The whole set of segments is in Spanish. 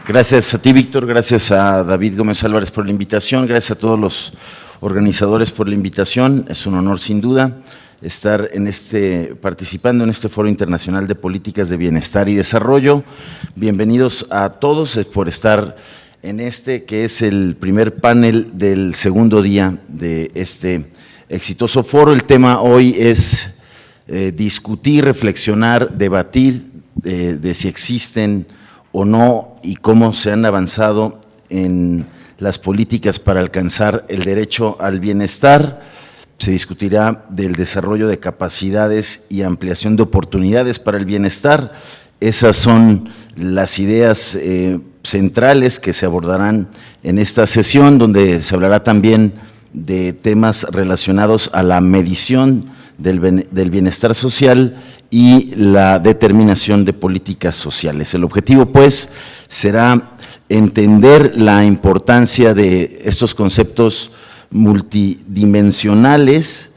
Gracias a ti, Víctor, gracias a David Gómez Álvarez por la invitación, gracias a todos los organizadores por la invitación. Es un honor, sin duda, estar participando en este Foro Internacional de Políticas de Bienestar y Desarrollo. Bienvenidos a todos por estar en que es el primer panel del segundo día de este exitoso foro. El tema hoy es discutir, reflexionar, debatir de si existen o no y cómo se han avanzado en las políticas para alcanzar el derecho al bienestar. Se discutirá del desarrollo de capacidades y ampliación de oportunidades para el bienestar. Esas son las ideas centrales que se abordarán en esta sesión, donde se hablará también de temas relacionados a la medición del bienestar social y la determinación de políticas sociales. El objetivo, pues, será entender la importancia de estos conceptos multidimensionales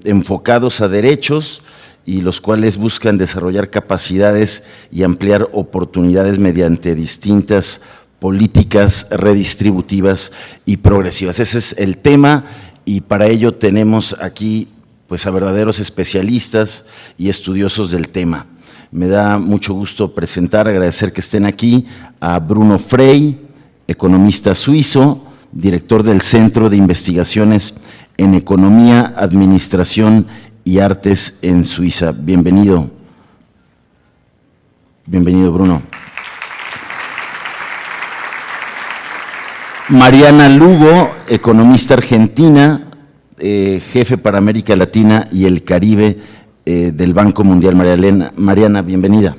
enfocados a derechos y los cuales buscan desarrollar capacidades y ampliar oportunidades mediante distintas políticas redistributivas y progresivas. Ese es el tema y para ello tenemos aquí pues a verdaderos especialistas y estudiosos del tema. Me da mucho gusto agradecer que estén aquí a Bruno Frey, economista suizo, director del Centro de Investigaciones en Economía, Administración y Artes en Suiza. Bienvenido. Bienvenido, Bruno. Mariana Lugo, economista argentina, jefe para América Latina y el Caribe del Banco Mundial. Mariana, bienvenida.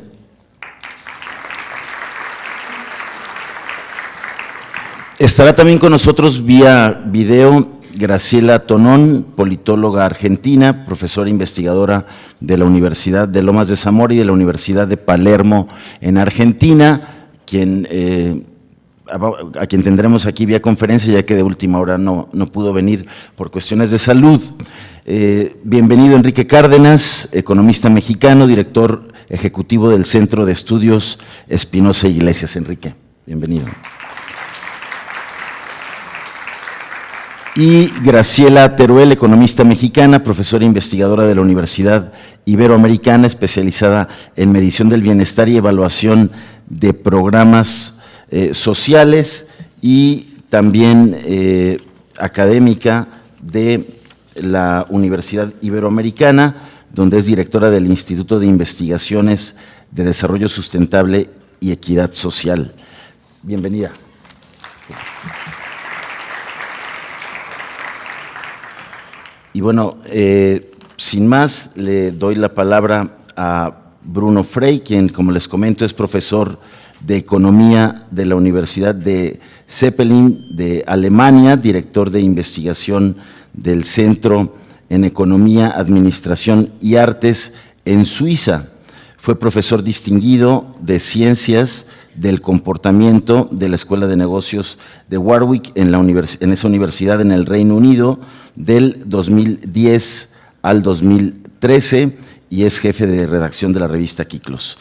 Estará también con nosotros vía video Graciela Tonón, politóloga argentina, profesora investigadora de la Universidad de Lomas de Zamora y de la Universidad de Palermo en Argentina, a quien tendremos aquí vía conferencia, ya que de última hora no pudo venir por cuestiones de salud. Bienvenido Enrique Cárdenas, economista mexicano, director ejecutivo del Centro de Estudios Espinosa Iglesias. Enrique, bienvenido. Y Graciela Teruel, economista mexicana, profesora investigadora de la Universidad Iberoamericana, especializada en medición del bienestar y evaluación de programas sociales y también académica de la Universidad Iberoamericana, donde es directora del Instituto de Investigaciones de Desarrollo Sustentable y Equidad Social. Bienvenida. Y bueno, sin más, le doy la palabra a Bruno Frey, quien, como les comento, es profesor de Economía de la Universidad de Zeppelin de Alemania, director de investigación del Centro en Economía, Administración y Artes en Suiza. Fue profesor distinguido de Ciencias del Comportamiento de la Escuela de Negocios de Warwick en esa universidad en el Reino Unido del 2010 al 2013 y es jefe de redacción de la revista Kiklos.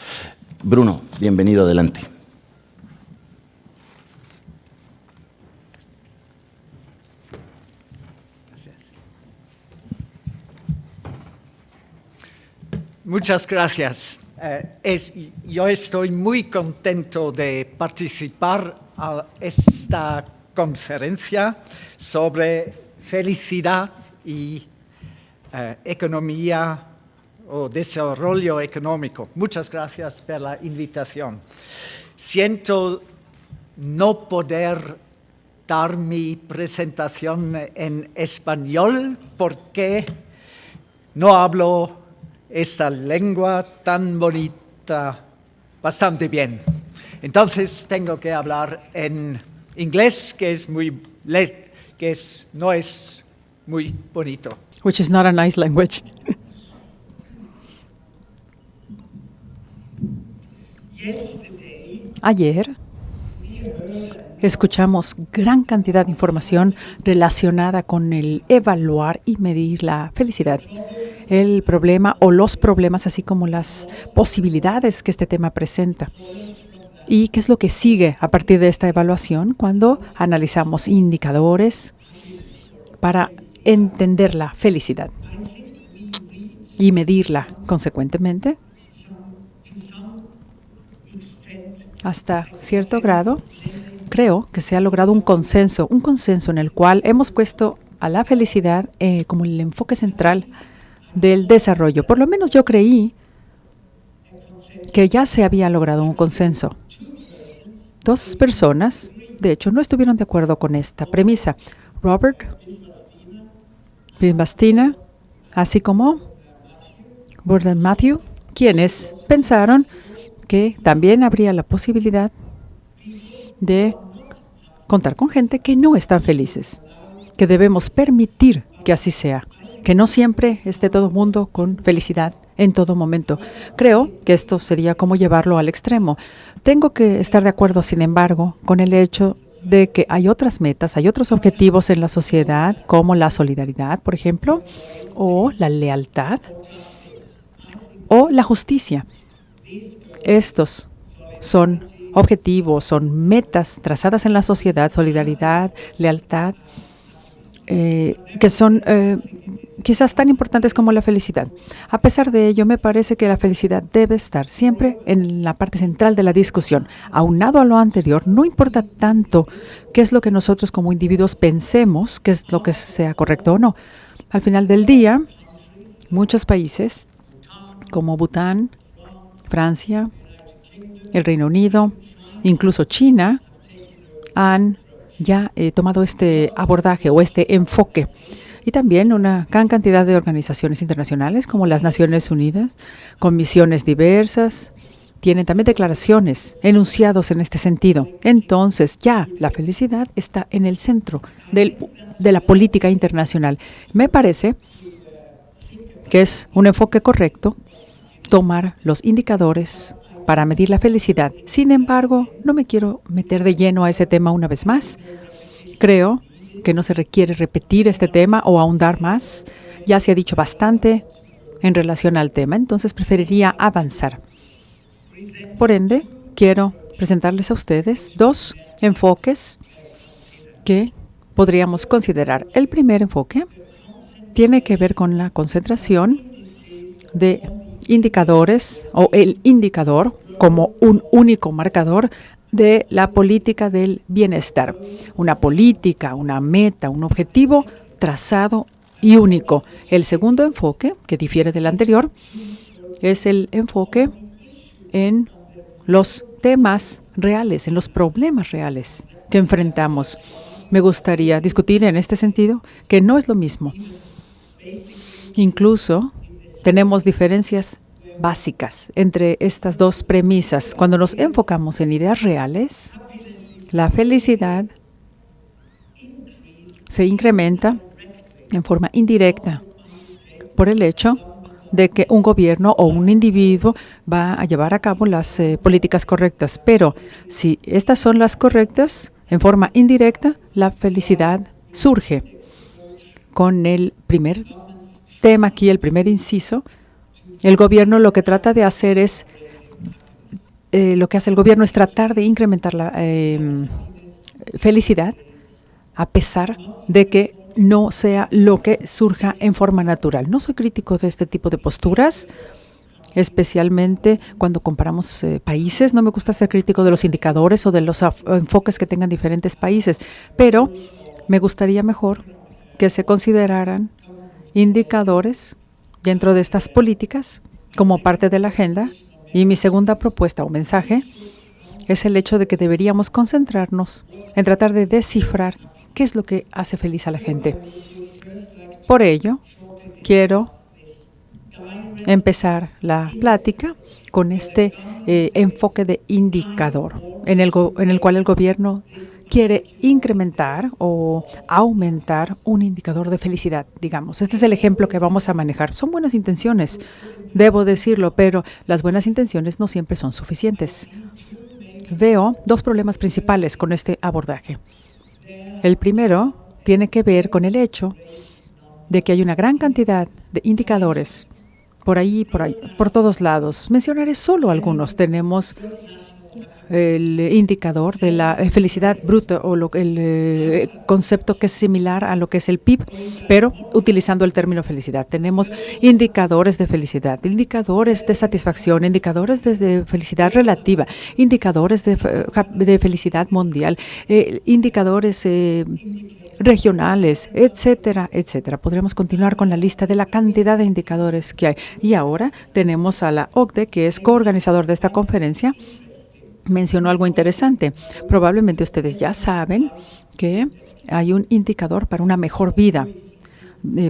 Bruno, bienvenido, adelante. Muchas gracias. Yo estoy muy contento de participar a esta conferencia sobre felicidad y economía o desarrollo económico. Muchas gracias por la invitación. Siento no poder dar mi presentación en español porque no hablo esta lengua tan bonita bastante bien. Entonces tengo que hablar en inglés, que no es muy bonito. Which is not a nice language. Yesterday, Ayer we escuchamos gran cantidad de información relacionada con el evaluar y medir la felicidad, el problema o los problemas, así como las posibilidades que este tema presenta. ¿Y qué es lo que sigue a partir de esta evaluación cuando analizamos indicadores para entender la felicidad y medirla consecuentemente? Hasta cierto grado, creo que se ha logrado un consenso en el cual hemos puesto a la felicidad como el enfoque central del desarrollo. Por lo menos yo creí que ya se había logrado un consenso. Dos personas, de hecho, no estuvieron de acuerdo con esta premisa. Robert Bastina, así como Gordon Matthew, quienes pensaron que también habría la posibilidad de contar con gente que no están felices, que debemos permitir que así sea, que no siempre esté todo el mundo con felicidad en todo momento. Creo que esto sería como llevarlo al extremo. Tengo que estar de acuerdo, sin embargo, con el hecho de que hay otras metas, hay otros objetivos en la sociedad, como la solidaridad, por ejemplo, o la lealtad, o la justicia. Estos son objetivos, son metas trazadas en la sociedad, solidaridad, lealtad, que son quizás tan importantes como la felicidad. A pesar de ello, me parece que la felicidad debe estar siempre en la parte central de la discusión. Aunado a lo anterior, no importa tanto qué es lo que nosotros como individuos pensemos, qué es lo que sea correcto o no. Al final del día, muchos países como Bután, Francia, el Reino Unido, incluso China, han ya tomado este abordaje o este enfoque. Y también una gran cantidad de organizaciones internacionales como las Naciones Unidas, con misiones diversas, tienen también declaraciones, enunciados en este sentido. Entonces ya la felicidad está en el centro de la política internacional. Me parece que es un enfoque correcto tomar los indicadores para medir la felicidad. Sin embargo, no me quiero meter de lleno a ese tema una vez más. Creo que no se requiere repetir este tema o ahondar más. Ya se ha dicho bastante en relación al tema, entonces preferiría avanzar. Por ende, quiero presentarles a ustedes dos enfoques que podríamos considerar. El primer enfoque tiene que ver con la concentración de indicadores o el indicador como un único marcador de la política del bienestar. Una política, una meta, un objetivo trazado y único. El segundo enfoque, que difiere del anterior, es el enfoque en los temas reales, en los problemas reales que enfrentamos. Me gustaría discutir en este sentido que no es lo mismo. Incluso tenemos diferencias básicas entre estas dos premisas. Cuando nos enfocamos en ideas reales, la felicidad se incrementa en forma indirecta por el hecho de que un gobierno o un individuo va a llevar a cabo las políticas correctas. Pero si estas son las correctas, en forma indirecta, la felicidad surge. Con el primer tema aquí, el primer inciso, el gobierno lo que trata de hacer es, lo que hace el gobierno es tratar de incrementar la felicidad, a pesar de que no sea lo que surja en forma natural. No soy crítico de este tipo de posturas, especialmente cuando comparamos países. No me gusta ser crítico de los indicadores o de los enfoques que tengan diferentes países, pero me gustaría mejor que se consideraran indicadores dentro de estas políticas como parte de la agenda. Y mi segunda propuesta o mensaje es el hecho de que deberíamos concentrarnos en tratar de descifrar qué es lo que hace feliz a la gente. Por ello, quiero empezar la plática con este enfoque de indicador, en el cual el gobierno quiere incrementar o aumentar un indicador de felicidad, digamos. Este es el ejemplo que vamos a manejar. Son buenas intenciones, debo decirlo, pero las buenas intenciones no siempre son suficientes. veo dos problemas principales con este abordaje. El primero tiene que ver con el hecho de que hay una gran cantidad de indicadores por todos lados. Mencionaré solo algunos. Tenemos el indicador de la felicidad bruta o el concepto que es similar a lo que es el PIB, pero utilizando el término felicidad. Tenemos indicadores de felicidad, indicadores de satisfacción, indicadores de felicidad relativa, indicadores de felicidad mundial, indicadores regionales, etcétera, etcétera. Podríamos continuar con la lista de la cantidad de indicadores que hay. Y ahora tenemos a la OCDE, que es coorganizador de esta conferencia. Mencionó algo interesante. Probablemente ustedes ya saben que hay un indicador para una mejor vida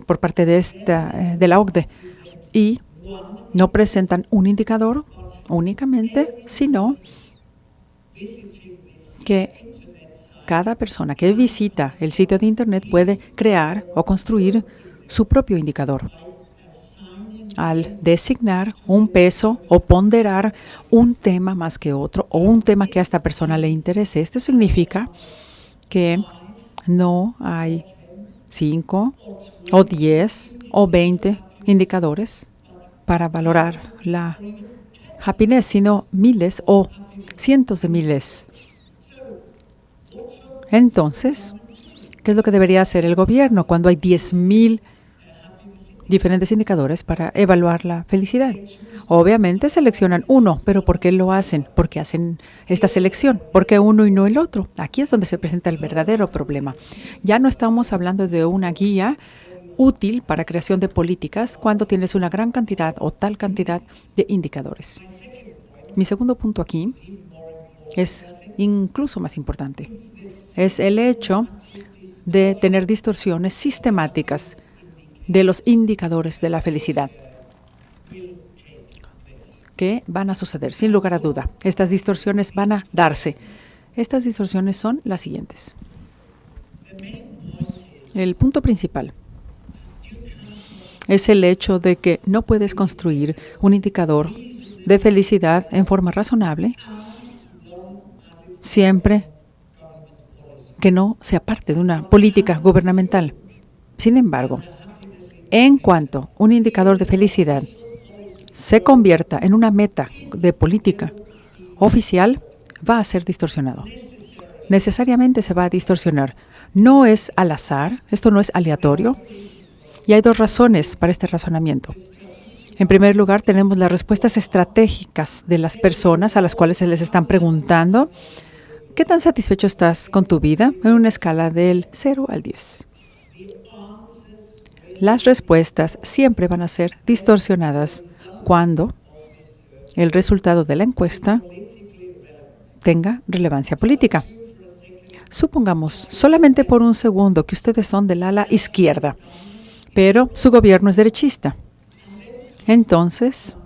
por parte de la OCDE. Y no presentan un indicador únicamente, sino que cada persona que visita el sitio de Internet puede crear o construir su propio indicador. Al designar un peso o ponderar un tema más que otro o un tema que a esta persona le interese, esto significa que no hay 5 o 10 o 20 indicadores para valorar la happiness, sino miles o cientos de miles. Entonces, ¿qué es lo que debería hacer el gobierno cuando hay 10,000 diferentes indicadores para evaluar la felicidad? Obviamente seleccionan uno, pero ¿por qué lo hacen? ¿Por qué hacen esta selección? ¿Por qué uno y no el otro? Aquí es donde se presenta el verdadero problema. Ya no estamos hablando de una guía útil para creación de políticas cuando tienes una gran cantidad o tal cantidad de indicadores. Mi segundo punto aquí es incluso más importante. Es el hecho de tener distorsiones sistemáticas de los indicadores de la felicidad que van a suceder, sin lugar a duda. Estas distorsiones van a darse. Estas distorsiones son las siguientes. El punto principal es el hecho de que no puedes construir un indicador de felicidad en forma razonable siempre que no sea parte de una política gubernamental. Sin embargo, en cuanto un indicador de felicidad se convierta en una meta de política oficial, va a ser distorsionado. Necesariamente se va a distorsionar. No es al azar, esto no es aleatorio. Y hay dos razones para este razonamiento. En primer lugar, tenemos las respuestas estratégicas de las personas a las cuales se les están preguntando: ¿qué tan satisfecho estás con tu vida en una escala del 0 al 10? Las respuestas siempre van a ser distorsionadas cuando el resultado de la encuesta tenga relevancia política. Supongamos solamente por un segundo que ustedes son del ala izquierda, pero su gobierno es derechista. Entonces,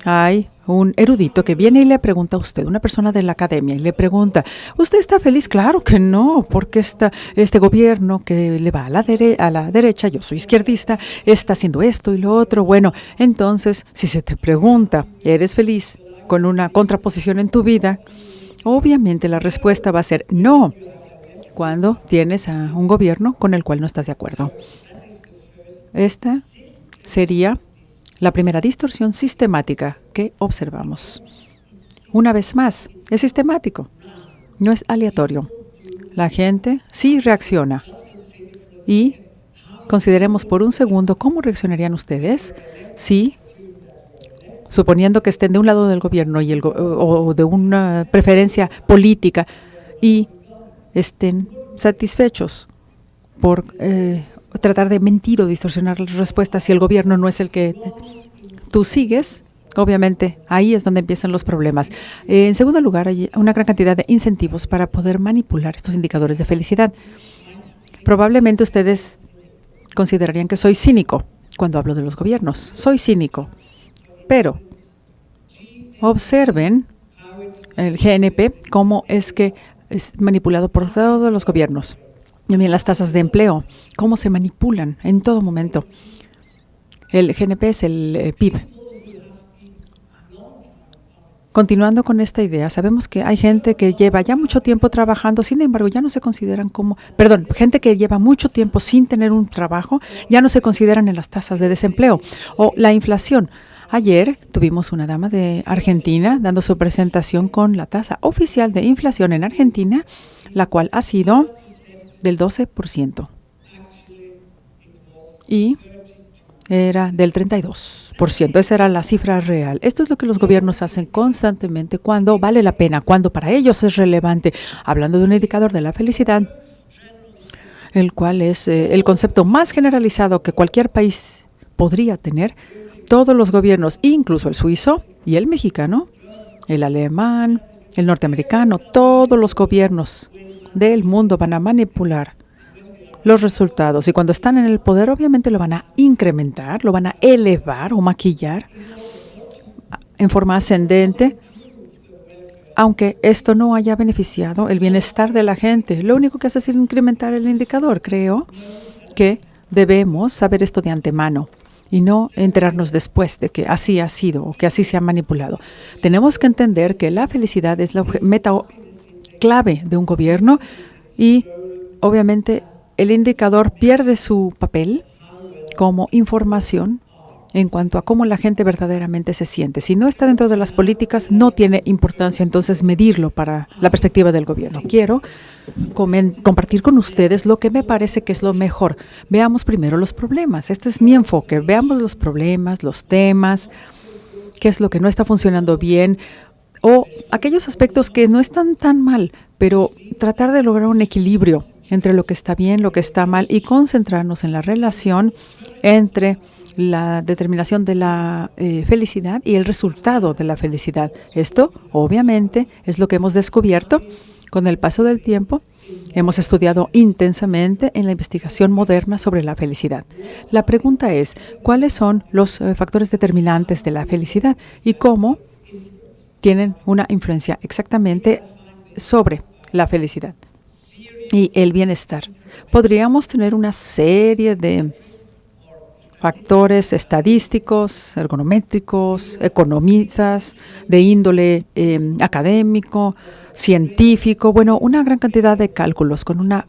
hay un erudito que viene y le pregunta a usted, una persona de la academia, y le pregunta: ¿usted está feliz? Claro que no, porque este gobierno que le va a la derecha, yo soy izquierdista, está haciendo esto y lo otro. Bueno, entonces, si se te pregunta, ¿eres feliz con una contraposición en tu vida? Obviamente la respuesta va a ser no, cuando tienes a un gobierno con el cual no estás de acuerdo. Esta sería la primera distorsión sistemática que observamos. Una vez más, es sistemático, no es aleatorio. La gente sí reacciona. Y consideremos por un segundo cómo reaccionarían ustedes si, suponiendo que estén de un lado del gobierno o de una preferencia política y estén satisfechos por tratar de mentir o distorsionar las respuestas si el gobierno no es el que tú sigues. Obviamente, ahí es donde empiezan los problemas. En segundo lugar, hay una gran cantidad de incentivos para poder manipular estos indicadores de felicidad. Probablemente ustedes considerarían que soy cínico cuando hablo de los gobiernos. Soy cínico. Pero observen el GNP, cómo es que es manipulado por todos los gobiernos. También las tasas de empleo, cómo se manipulan en todo momento. El GNP es el PIB. continuando con esta idea, sabemos que hay gente que lleva ya mucho tiempo trabajando, sin embargo, ya no se consideran como, perdón, gente que lleva mucho tiempo sin tener un trabajo, ya no se consideran en las tasas de desempleo o la inflación. Ayer tuvimos una dama de Argentina dando su presentación con la tasa oficial de inflación en Argentina, la cual ha sido del 12%. Y era del 32%. Esa era la cifra real. Esto es lo que los gobiernos hacen constantemente cuando vale la pena, cuando para ellos es relevante. Hablando de un indicador de la felicidad, el cual es el concepto más generalizado que cualquier país podría tener, todos los gobiernos, incluso el suizo y el mexicano, el alemán, el norteamericano, todos los gobiernos del mundo van a manipular los resultados. Y cuando están en el poder, obviamente lo van a incrementar, lo van a elevar o maquillar en forma ascendente, aunque esto no haya beneficiado el bienestar de la gente. Lo único que hace es incrementar el indicador. Creo que debemos saber esto de antemano y no enterarnos después de que así ha sido o que así se ha manipulado. Tenemos que entender que la felicidad es la meta clave de un gobierno y obviamente el indicador pierde su papel como información en cuanto a cómo la gente verdaderamente se siente. Si no está dentro de las políticas, no tiene importancia entonces medirlo para la perspectiva del gobierno. Quiero compartir con ustedes lo que me parece que es lo mejor. Veamos primero los problemas. Este es mi enfoque. Veamos los problemas, los temas, qué es lo que no está funcionando bien o aquellos aspectos que no están tan mal, pero tratar de lograr un equilibrio entre lo que está bien, lo que está mal y concentrarnos en la relación entre la determinación de la felicidad y el resultado de la felicidad. Esto, obviamente, es lo que hemos descubierto con el paso del tiempo. Hemos estudiado intensamente en la investigación moderna sobre la felicidad. La pregunta es, ¿cuáles son los factores determinantes de la felicidad y cómo tienen una influencia exactamente sobre la felicidad y el bienestar? Podríamos tener una serie de factores estadísticos, ergonométricos, economistas, de índole académico, científico, bueno, una gran cantidad de cálculos con una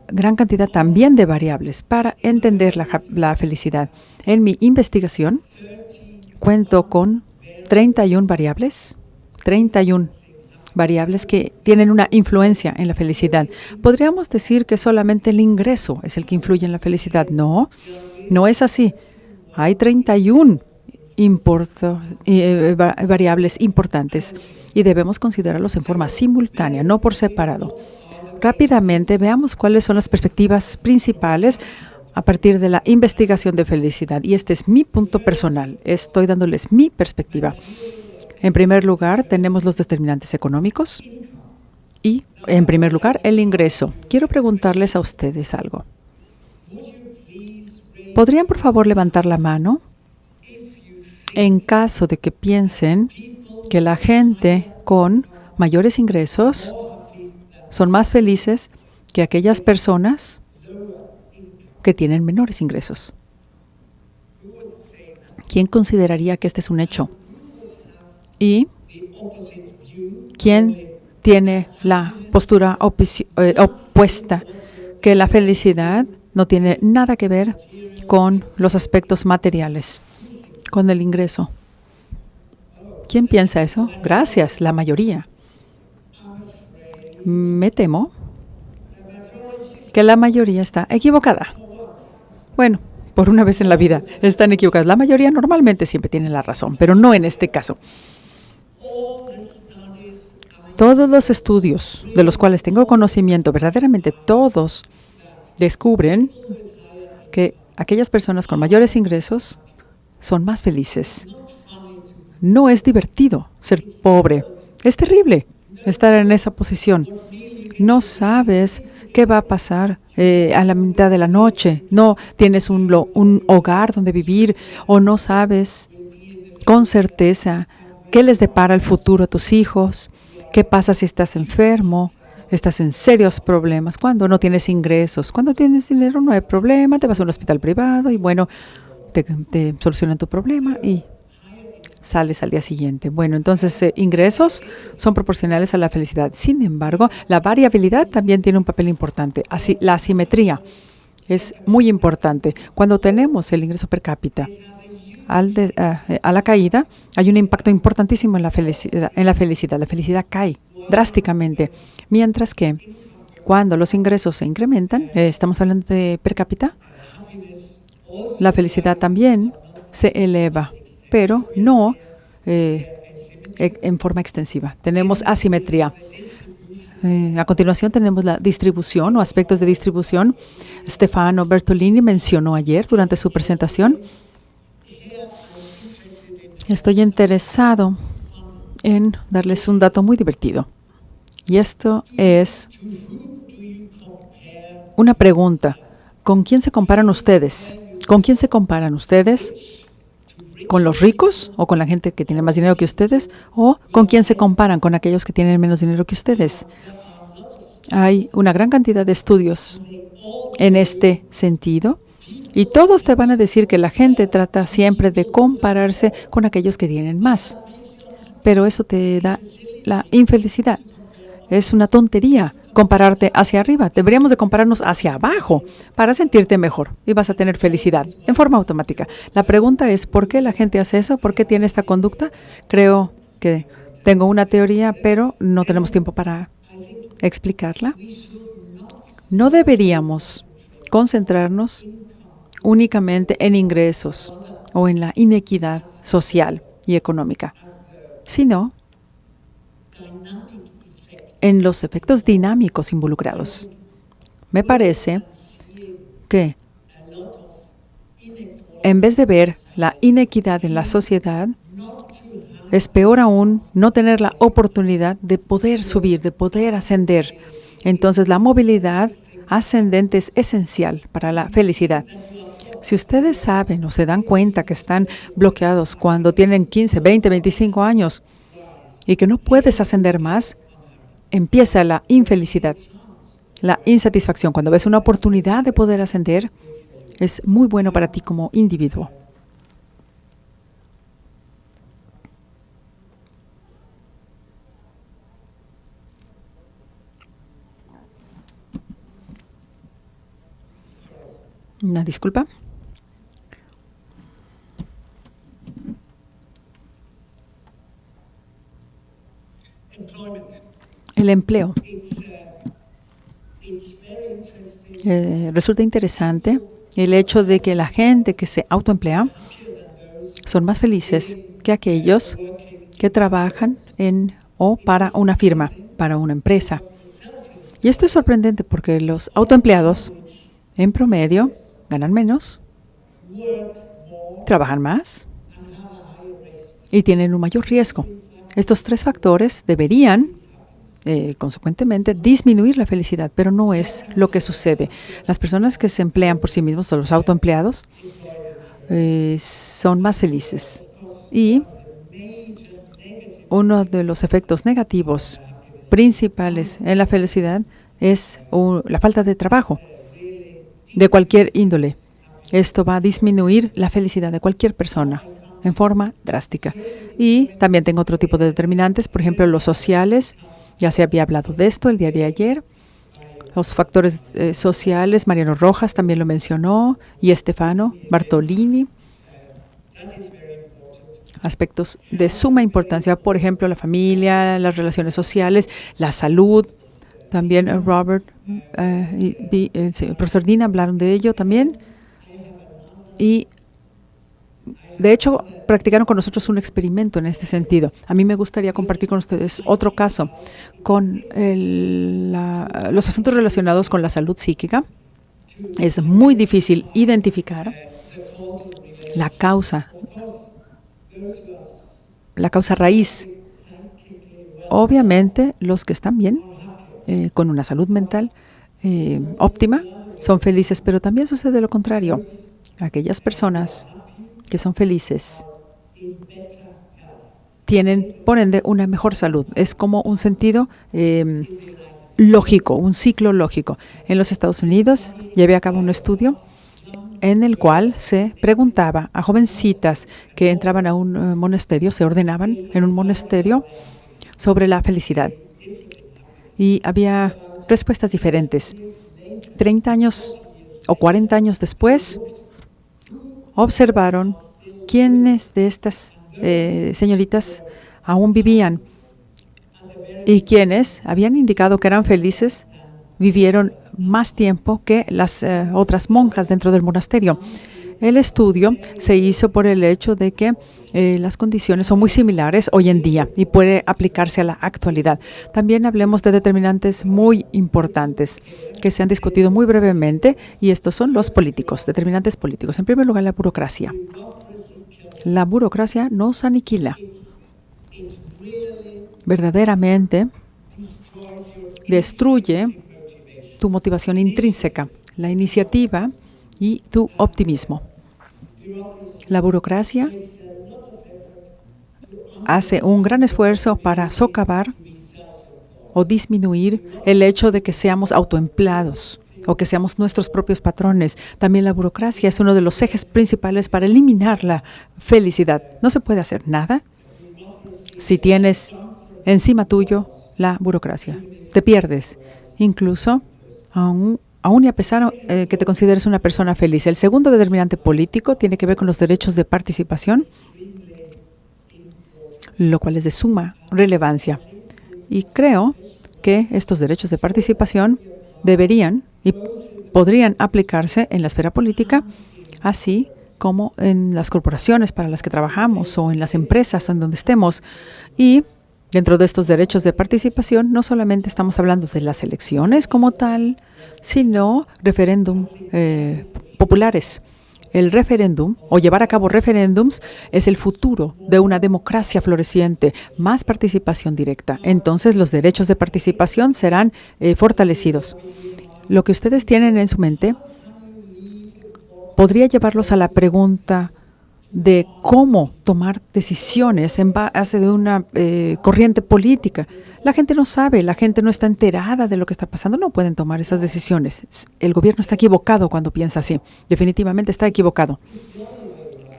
gran cantidad también de variables para entender la felicidad. En mi investigación cuento con 31 variables que tienen una influencia en la felicidad. ¿Podríamos decir que solamente el ingreso es el que influye en la felicidad? No, no es así. Hay 31 variables importantes y debemos considerarlos en forma simultánea, no por separado. Rápidamente veamos cuáles son las perspectivas principales a partir de la investigación de felicidad. Y este es mi punto personal. Estoy dándoles mi perspectiva. En primer lugar, tenemos los determinantes económicos y, en primer lugar, el ingreso. Quiero preguntarles a ustedes algo. ¿Podrían, por favor, levantar la mano en caso de que piensen que la gente con mayores ingresos son más felices que aquellas personas que tienen menores ingresos? ¿Quién consideraría que este es un hecho? ¿Y quién tiene la postura opuesta, que la felicidad no tiene nada que ver con los aspectos materiales, con el ingreso? ¿Quién piensa eso? Gracias, la mayoría. Me temo que la mayoría está equivocada. Bueno, por una vez en la vida están equivocados. La mayoría normalmente siempre tiene la razón, pero no en este caso. Todos los estudios de los cuales tengo conocimiento, verdaderamente todos, descubren que aquellas personas con mayores ingresos son más felices. No es divertido ser pobre. Es terrible estar en esa posición. No sabes qué va a pasar a la mitad de la noche. No tienes un hogar donde vivir o no sabes con certeza qué les depara el futuro a tus hijos. ¿Qué pasa si estás enfermo? Estás en serios problemas. Cuando no tienes ingresos, cuando tienes dinero no hay problema. Te vas a un hospital privado y bueno, te solucionan tu problema y sales al día siguiente. Bueno, entonces ingresos son proporcionales a la felicidad. Sin embargo, la variabilidad también tiene un papel importante. Así, la asimetría es muy importante. Cuando tenemos el ingreso per cápita a la caída, hay un impacto importantísimo en la felicidad. La felicidad cae drásticamente. Mientras que cuando los ingresos se incrementan, estamos hablando de per cápita, la felicidad también se eleva, pero no en forma extensiva. Tenemos asimetría. A continuación tenemos la distribución o aspectos de distribución. Stefano Bertolini mencionó ayer durante su presentación. Estoy interesado en darles un dato muy divertido. Y esto es una pregunta. ¿Con quién se comparan ustedes? ¿Con quién se comparan ustedes? ¿Con los ricos o con la gente que tiene más dinero que ustedes? ¿O con quién se comparan? ¿Con aquellos que tienen menos dinero que ustedes? Hay una gran cantidad de estudios en este sentido y todos te van a decir que la gente trata siempre de compararse con aquellos que tienen más. Pero eso te da la infelicidad. Es una tontería compararte hacia arriba. Deberíamos de compararnos hacia abajo para sentirte mejor y vas a tener felicidad en forma automática. La pregunta es, ¿por qué la gente hace eso? ¿Por qué tiene esta conducta? Creo que tengo una teoría, pero no tenemos tiempo para explicarla. No deberíamos concentrarnos únicamente en ingresos o en la inequidad social y económica, sino en los efectos dinámicos involucrados. Me parece que en vez de ver la inequidad en la sociedad, es peor aún no tener la oportunidad de poder subir, de poder ascender. Entonces, la movilidad ascendente es esencial para la felicidad. Si ustedes saben o se dan cuenta que están bloqueados cuando tienen 15, 20, 25 años y que no puedes ascender más, empieza la infelicidad, la insatisfacción. Cuando ves una oportunidad de poder ascender, es muy bueno para ti como individuo. Una disculpa. El empleo. Resulta interesante el hecho de que la gente que se autoemplea son más felices que aquellos que trabajan en o para una firma, para una empresa. Y esto es sorprendente porque los autoempleados, en promedio, ganan menos, trabajan más y tienen un mayor riesgo. Estos tres factores deberían, consecuentemente, disminuir la felicidad, pero no es lo que sucede. Las personas que se emplean por sí mismos, o los autoempleados, son más felices. Y uno de los efectos negativos principales en la felicidad es la falta de trabajo de cualquier índole. Esto va a disminuir la felicidad de cualquier persona en forma drástica. Y también tengo otro tipo de determinantes, por ejemplo, los sociales. Ya se había hablado de esto el día de ayer. Los factores sociales, Mariano Rojas también lo mencionó, y Stefano Bartolini. Aspectos de suma importancia, por ejemplo, la familia, las relaciones sociales, la salud. También Robert y el profesor Dina hablaron de ello también. Y, de hecho, practicaron con nosotros un experimento en este sentido. A mí me gustaría compartir con ustedes otro caso con los asuntos relacionados con la salud psíquica. Es muy difícil identificar la causa raíz. Obviamente, los que están bien, con una salud mental óptima, son felices, pero también sucede lo contrario. Aquellas personas que son felices tienen, por ende, una mejor salud. Es como un sentido lógico, un ciclo lógico. En los Estados Unidos llevé a cabo un estudio en el cual se preguntaba a jovencitas que entraban a un monasterio, se ordenaban en un monasterio, sobre la felicidad. Y había respuestas diferentes. 30 años o 40 años después, observaron quiénes de estas señoritas aún vivían y quienes habían indicado que eran felices vivieron más tiempo que las otras monjas dentro del monasterio. El estudio se hizo por el hecho de que las condiciones son muy similares hoy en día y puede aplicarse a la actualidad. También hablemos de determinantes muy importantes que se han discutido muy brevemente, y estos son los políticos, determinantes políticos. En primer lugar, la burocracia. La burocracia nos aniquila. Verdaderamente destruye tu motivación intrínseca, la iniciativa y tu optimismo. La burocracia hace un gran esfuerzo para socavar o disminuir el hecho de que seamos autoempleados o que seamos nuestros propios patrones. También la burocracia es uno de los ejes principales para eliminar la felicidad. No se puede hacer nada si tienes encima tuyo la burocracia. Te pierdes, incluso aún y a pesar que te consideres una persona feliz. El segundo determinante político tiene que ver con los derechos de participación, lo cual es de suma relevancia. Y creo que estos derechos de participación deberían y podrían aplicarse en la esfera política, así como en las corporaciones para las que trabajamos o en las empresas en donde estemos. Y dentro de estos derechos de participación, no solamente estamos hablando de las elecciones como tal, sino referéndum populares. El referéndum, o llevar a cabo referéndums, es el futuro de una democracia floreciente, más participación directa. Entonces, los derechos de participación serán fortalecidos. Lo que ustedes tienen en su mente podría llevarlos a la pregunta de cómo tomar decisiones en base de una corriente política. La gente no sabe, la gente no está enterada de lo que está pasando, no pueden tomar esas decisiones. El gobierno está equivocado cuando piensa así, definitivamente está equivocado.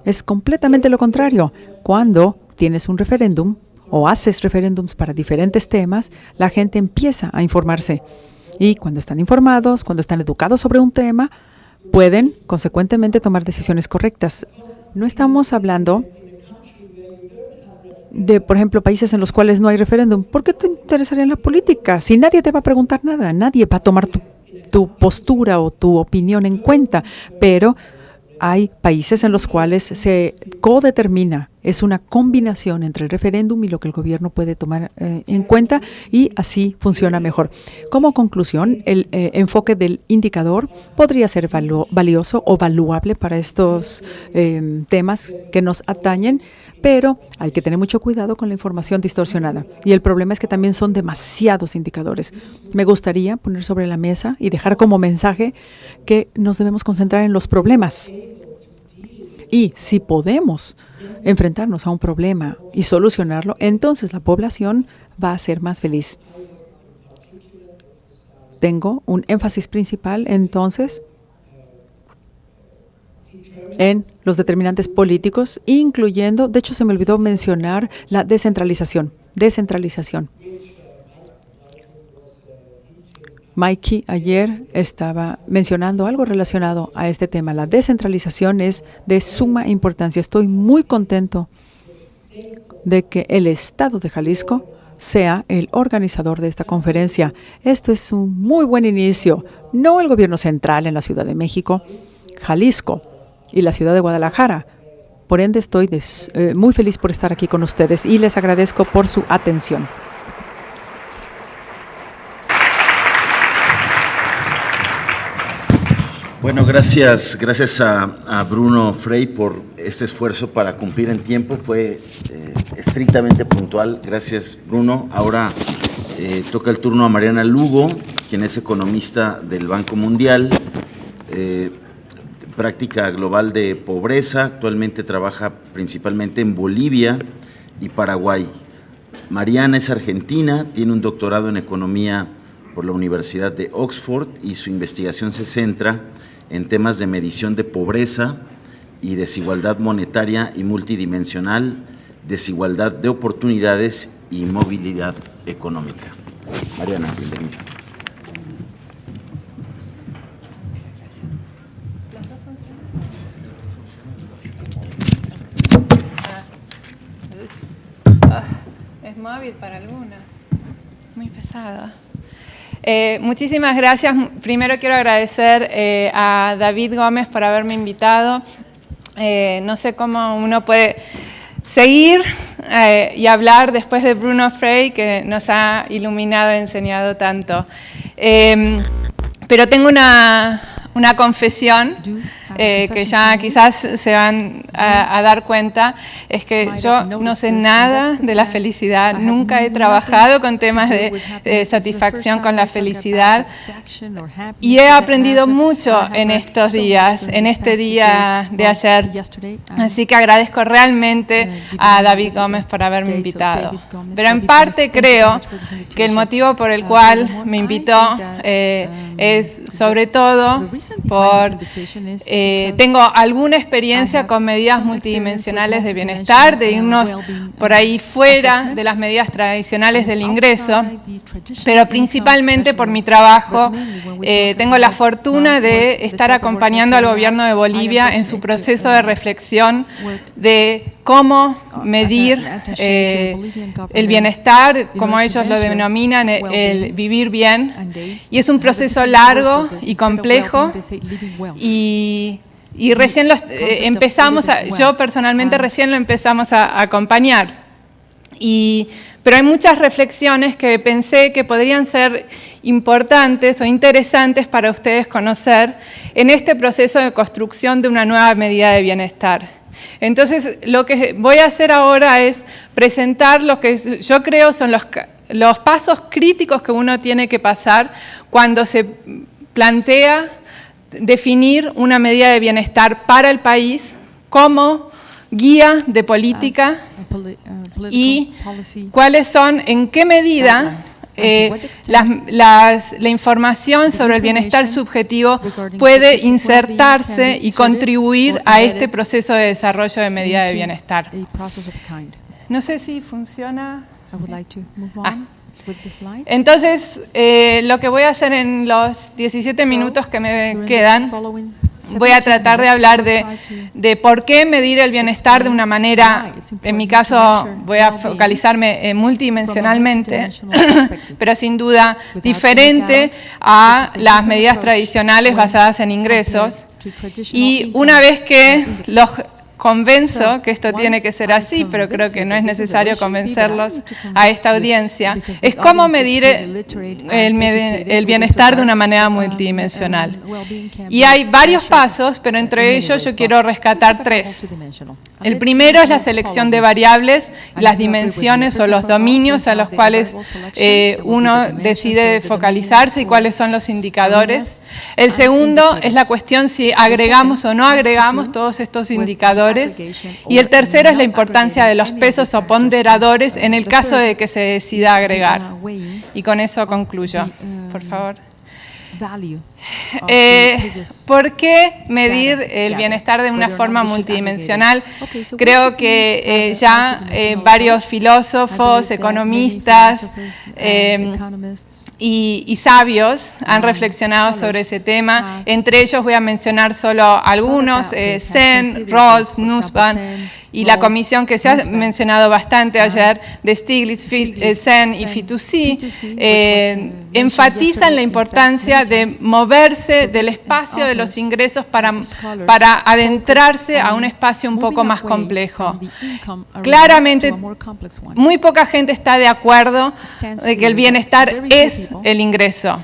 Es completamente lo contrario. Cuando tienes un referéndum o haces referéndums para diferentes temas, la gente empieza a informarse. Y cuando están informados, cuando están educados sobre un tema, pueden, consecuentemente, tomar decisiones correctas. No estamos hablando de, por ejemplo, países en los cuales no hay referéndum. ¿Por qué te interesaría en la política? Si nadie te va a preguntar nada, nadie va a tomar tu postura o tu opinión en cuenta. Pero hay países en los cuales se codetermina, es una combinación entre el referéndum y lo que el gobierno puede tomar en cuenta, y así funciona mejor. Como conclusión, el enfoque del indicador podría ser valioso o valuable para estos temas que nos atañen, pero hay que tener mucho cuidado con la información distorsionada. Y el problema es que también son demasiados indicadores. Me gustaría poner sobre la mesa y dejar como mensaje que nos debemos concentrar en los problemas. Y si podemos enfrentarnos a un problema y solucionarlo, entonces la población va a ser más feliz. Tengo un énfasis principal, entonces, en los determinantes políticos, incluyendo, de hecho se me olvidó mencionar, la descentralización. Mikey ayer estaba mencionando algo relacionado a este tema. La descentralización es de suma importancia. Estoy muy contento de que el Estado de Jalisco sea el organizador de esta conferencia. Esto es un muy buen inicio. No el gobierno central en la Ciudad de México, Jalisco y la ciudad de Guadalajara. Por ende, estoy muy feliz por estar aquí con ustedes y les agradezco por su atención. Bueno, gracias a Bruno Frey por este esfuerzo para cumplir en tiempo. Fue estrictamente puntual. Gracias, Bruno. Ahora toca el turno a Mariana Lugo, quien es economista del Banco Mundial, práctica global de pobreza. Actualmente trabaja principalmente en Bolivia y Paraguay. Mariana es argentina, tiene un doctorado en economía por la Universidad de Oxford y su investigación se centra en temas de medición de pobreza y desigualdad monetaria y multidimensional, desigualdad de oportunidades y movilidad económica. Mariana, bienvenida. Es móvil para algunas, muy pesado. Muchísimas gracias. Primero quiero agradecer a David Gómez por haberme invitado. No sé cómo uno puede seguir y hablar después de Bruno Frey, que nos ha iluminado y enseñado tanto. Pero tengo una confesión que ya quizás se van a dar cuenta, es que yo no sé nada de la felicidad, nunca he trabajado con temas de satisfacción con la felicidad y he aprendido mucho en estos días, en este día de ayer. Así que agradezco realmente a David Gómez por haberme invitado. Pero en parte creo que el motivo por el cual me invitó es sobre todo por tengo alguna experiencia con medidas multidimensionales de bienestar, de irnos por ahí fuera de las medidas tradicionales del ingreso, pero principalmente por mi trabajo. Tengo la fortuna de estar acompañando al gobierno de Bolivia en su proceso de reflexión de cómo medir el bienestar, como ellos lo denominan, el vivir bien. Y es un proceso largo y complejo y recién yo personalmente recién lo empezamos a acompañar. Pero hay muchas reflexiones que pensé que podrían ser importantes o interesantes para ustedes conocer en este proceso de construcción de una nueva medida de bienestar. Entonces, lo que voy a hacer ahora es presentar lo que yo creo son los pasos críticos que uno tiene que pasar cuando se plantea definir una medida de bienestar para el país como guía de política y cuáles son, en qué medida la información sobre el bienestar subjetivo puede insertarse y contribuir a este proceso de desarrollo de medida de bienestar. No sé si funciona. Entonces, lo que voy a hacer en los 17 minutos que me quedan, voy a tratar de hablar de por qué medir el bienestar de una manera, en mi caso voy a focalizarme multidimensionalmente, pero sin duda diferente a las medidas tradicionales basadas en ingresos. Y una vez que los convenzo que esto tiene que ser así, pero creo que no es necesario convencerlos a esta audiencia, es cómo medir el bienestar de una manera multidimensional. Y hay varios pasos, pero entre ellos yo quiero rescatar 3. El primero es la selección de variables, las dimensiones o los dominios a los cuales uno decide focalizarse y cuáles son los indicadores. El segundo es la cuestión si agregamos o no agregamos todos estos indicadores. Y el tercero es la importancia de los pesos o ponderadores en el caso de que se decida agregar. Y con eso concluyo, por favor. ¿Por qué medir el bienestar de una forma multidimensional? Creo que ya varios filósofos, economistas y sabios han reflexionado sobre ese tema. Entre ellos voy a mencionar solo algunos, Sen, Rawls, Nussbaum, y la comisión que se ha mencionado bastante ayer de Stiglitz, Sen y Fitoussi, enfatizan la importancia de moverse del espacio de los ingresos para adentrarse a un espacio un poco más complejo. Claramente, muy poca gente está de acuerdo de que el bienestar es el ingreso.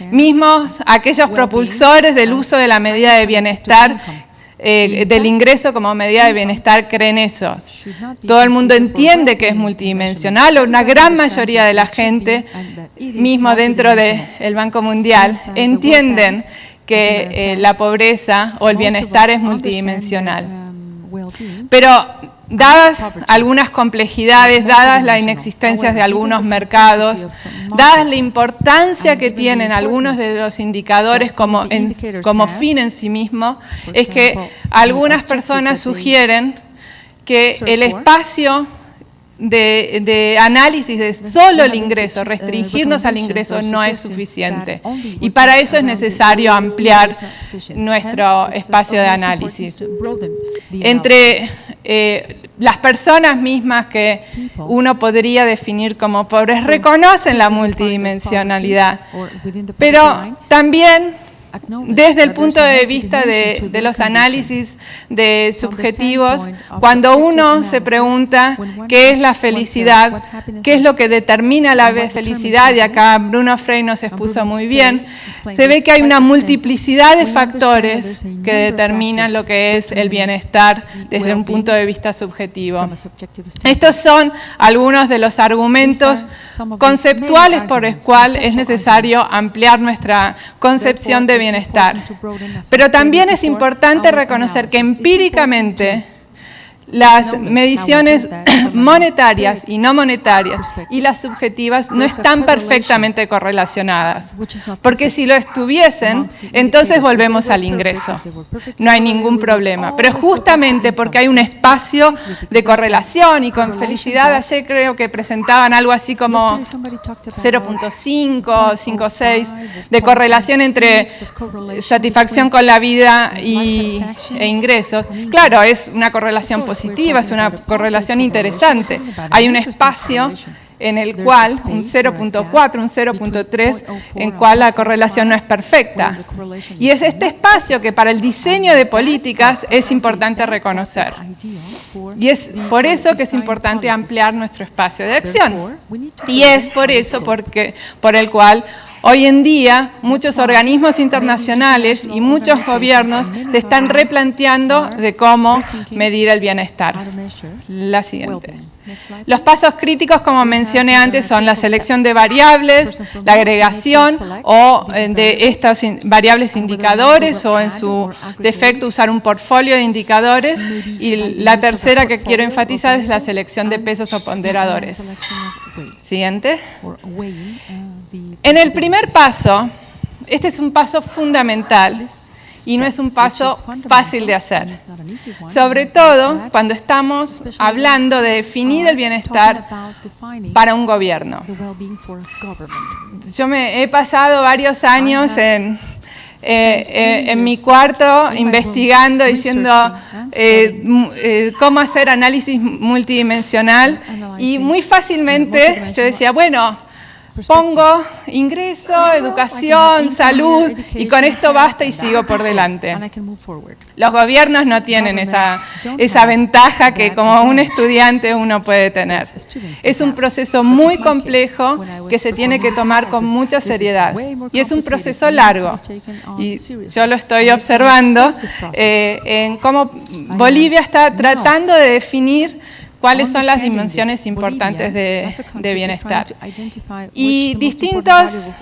Mismos aquellos propulsores del uso de la medida de bienestar, del ingreso como medida de bienestar, creen eso. Todo el mundo entiende que es multidimensional, o una gran mayoría de la gente, mismo dentro del Banco Mundial, entienden que la pobreza o el bienestar es multidimensional. Pero dadas algunas complejidades, dadas las inexistencias de algunos mercados, dadas la importancia que tienen algunos de los indicadores como fin en sí mismo, es que algunas personas sugieren que el espacio de análisis de solo el ingreso, restringirnos al ingreso no es suficiente. Y para eso es necesario ampliar nuestro espacio de análisis. Entre las personas mismas que uno podría definir como pobres reconocen la multidimensionalidad, pero también desde el punto de vista de los análisis de subjetivos, cuando uno se pregunta qué es la felicidad, qué es lo que determina la felicidad, y acá Bruno Frey nos expuso muy bien, se ve que hay una multiplicidad de factores que determinan lo que es el bienestar desde un punto de vista subjetivo. Estos son algunos de los argumentos conceptuales por los cuales es necesario ampliar nuestra concepción de bienestar. Pero también es importante reconocer que empíricamente las mediciones monetarias y no monetarias y las subjetivas no están perfectamente correlacionadas, porque si lo estuviesen, entonces volvemos al ingreso. No hay ningún problema, pero justamente porque hay un espacio de correlación y con felicidad, ayer creo que presentaban algo así como 0.5, 5.6 de correlación entre satisfacción con la vida e ingresos. Claro, es una correlación positiva, es una correlación interesante. Hay un espacio en el cual, un 0.4, un 0.3, en cual la correlación no es perfecta. Y es este espacio que para el diseño de políticas es importante reconocer. Y es por eso que es importante ampliar nuestro espacio de acción. Y es por eso por el cual hoy en día muchos organismos internacionales y muchos gobiernos se están replanteando de cómo medir el bienestar. La siguiente. Los pasos críticos, como mencioné antes, son la selección de variables, la agregación o de estas variables indicadores, o en su defecto usar un portfolio de indicadores. Y la tercera que quiero enfatizar es la selección de pesos o ponderadores. Siguiente. En el primer paso, este es un paso fundamental y no es un paso fácil de hacer. Sobre todo cuando estamos hablando de definir el bienestar para un gobierno. Yo me he pasado varios años en mi cuarto investigando, diciendo cómo hacer análisis multidimensional, y muy fácilmente yo decía, bueno, pongo ingreso, educación, salud, y con esto basta y sigo por delante. Los gobiernos no tienen esa ventaja que como un estudiante uno puede tener. Es un proceso muy complejo que se tiene que tomar con mucha seriedad. Y es un proceso largo. Y yo lo estoy observando en cómo Bolivia está tratando de definir cuáles son las dimensiones importantes de bienestar. Y distintas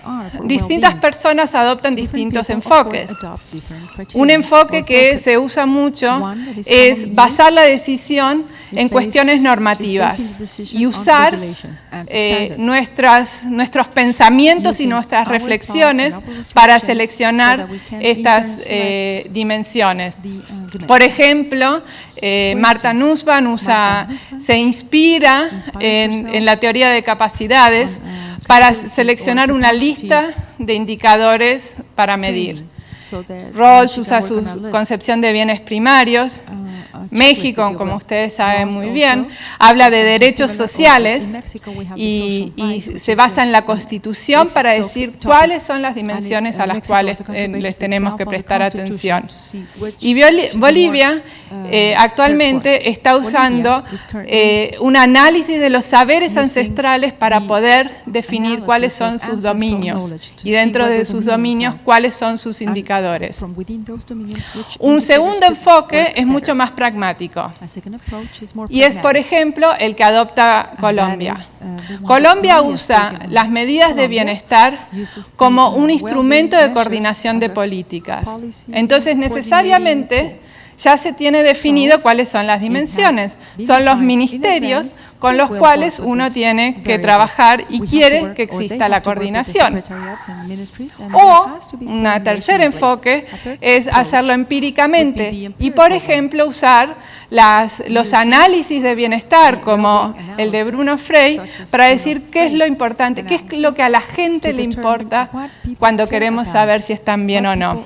personas adoptan distintos enfoques. Un enfoque que se usa mucho es basar la decisión en cuestiones normativas y usar nuestros pensamientos y nuestras reflexiones para seleccionar estas dimensiones. Por ejemplo, Marta Nussbaum se inspira en la teoría de capacidades para seleccionar una lista de indicadores para medir. Rawls usa su concepción de bienes primarios. México, como ustedes saben muy bien, habla de derechos sociales y se basa en la Constitución para decir cuáles son las dimensiones a las cuales les tenemos que prestar atención. Y Bolivia actualmente está usando un análisis de los saberes ancestrales para poder definir cuáles son sus dominios y dentro de sus dominios cuáles son sus indicadores. Un segundo enfoque es mucho más pragmático y es, por ejemplo, el que adopta Colombia. Colombia usa las medidas de bienestar como un instrumento de coordinación de políticas. Entonces, necesariamente, ya se tiene definido cuáles son las dimensiones. Son los ministerios con los cuales uno tiene que trabajar y quiere que exista la coordinación. O un tercer enfoque es hacerlo empíricamente y, por ejemplo, usar los análisis de bienestar como el de Bruno Frey para decir qué es lo importante, qué es lo que a la gente le importa cuando queremos saber si están bien o no.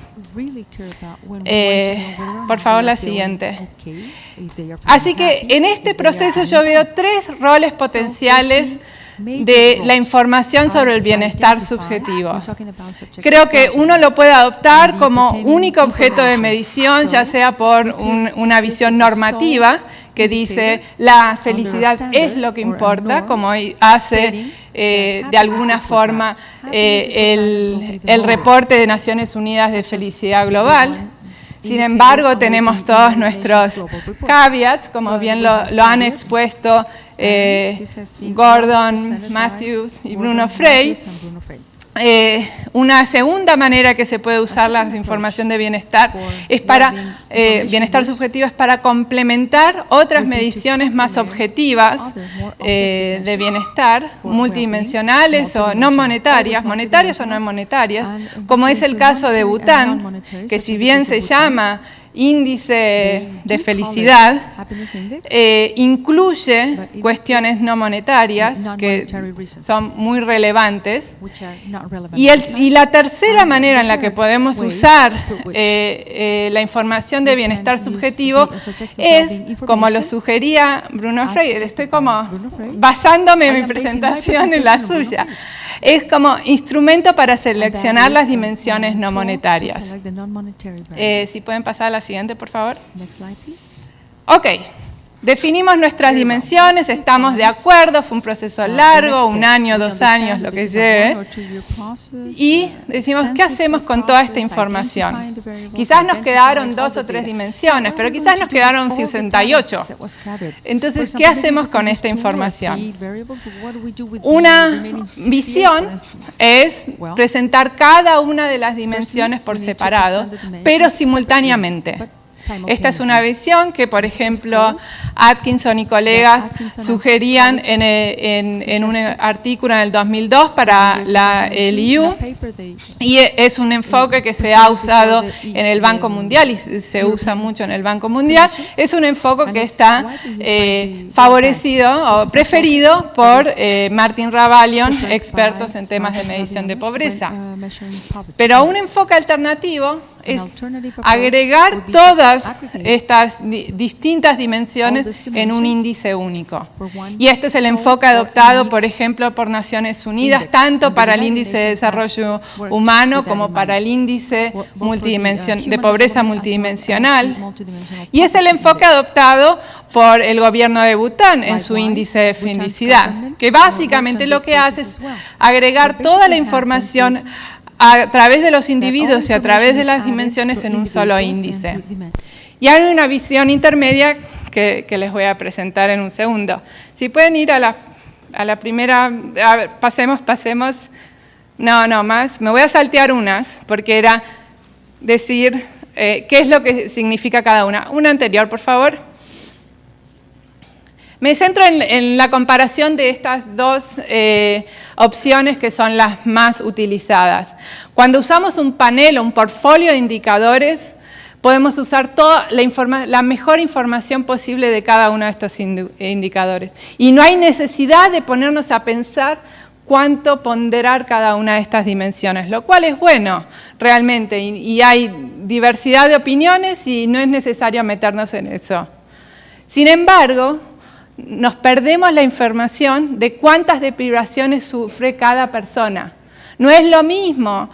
Por favor, la siguiente. Así que en este proceso yo veo 3 roles potenciales de la información sobre el bienestar subjetivo. Creo que uno lo puede adoptar como único objeto de medición, ya sea por una visión normativa que dice la felicidad es lo que importa, como hace de alguna forma el reporte de Naciones Unidas de Felicidad Global. Sin embargo, tenemos todos nuestros caveats, como bien lo han expuesto Gordon, Matthews y Bruno Frey. Una segunda manera que se puede usar la información de bienestar es para bienestar subjetivo, es para complementar otras mediciones más objetivas de bienestar, multidimensionales o no monetarias o no monetarias, como es el caso de Bután, que si bien se llama índice de felicidad, incluye cuestiones no monetarias que son muy relevantes. Y la tercera manera en la que podemos usar la información de bienestar subjetivo es, como lo sugería Bruno Frey, estoy como basándome en mi presentación en la suya, es como instrumento para seleccionar las dimensiones no monetarias. Si pueden pasar a la siguiente, por favor. Ok, definimos nuestras dimensiones, estamos de acuerdo, fue un proceso largo, 1 año, 2 años, lo que lleve. Y decimos, ¿qué hacemos con toda esta información? Quizás nos quedaron 2 o 3 dimensiones, pero quizás nos quedaron 68. Entonces, ¿qué hacemos con esta información? Una visión es presentar cada una de las dimensiones por separado, pero simultáneamente. Esta es una visión que, por ejemplo, Atkinson y colegas sugerían en un artículo en el 2002 para la LIU, y es un enfoque que se ha usado en el Banco Mundial y se usa mucho en el Banco Mundial. Es un enfoque que está favorecido o preferido por Martin Ravalion, expertos en temas de medición de pobreza. Pero un enfoque alternativo es agregar todas estas distintas dimensiones en un índice único. Y este es el enfoque adoptado, por ejemplo, por Naciones Unidas, tanto para el índice de desarrollo humano como para el índice de pobreza multidimensional. Y es el enfoque adoptado por el gobierno de Bután en su índice de felicidad, que básicamente lo que hace es agregar toda la información a través de los individuos y a través de las dimensiones en un solo índice. Y hay una visión intermedia que les voy a presentar en un segundo. Si pueden ir a la primera, a ver, pasemos. No, más. Me voy a saltear unas, porque era decir qué es lo que significa cada una. Una anterior, por favor. Me centro en la comparación de estas 2 opciones que son las más utilizadas. Cuando usamos un panel o un portfolio de indicadores, podemos usar toda la mejor información posible de cada uno de estos indicadores. Y no hay necesidad de ponernos a pensar cuánto ponderar cada una de estas dimensiones, lo cual es bueno realmente. Y hay diversidad de opiniones y no es necesario meternos en eso. Sin embargo, nos perdemos la información de cuántas deprivaciones sufre cada persona. No es lo mismo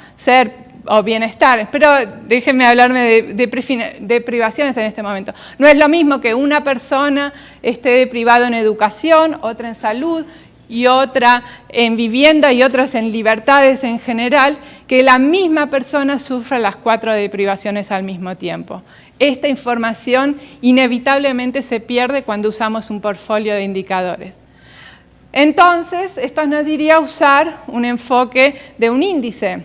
o bienestar, pero déjenme hablarme de privaciones en este momento. No es lo mismo que una persona esté deprivada en educación, otra en salud y otra en vivienda y otras en libertades en general, que la misma persona sufra las 4 deprivaciones al mismo tiempo. Esta información inevitablemente se pierde cuando usamos un portfolio de indicadores. Entonces, esto nos diría usar un enfoque de un índice.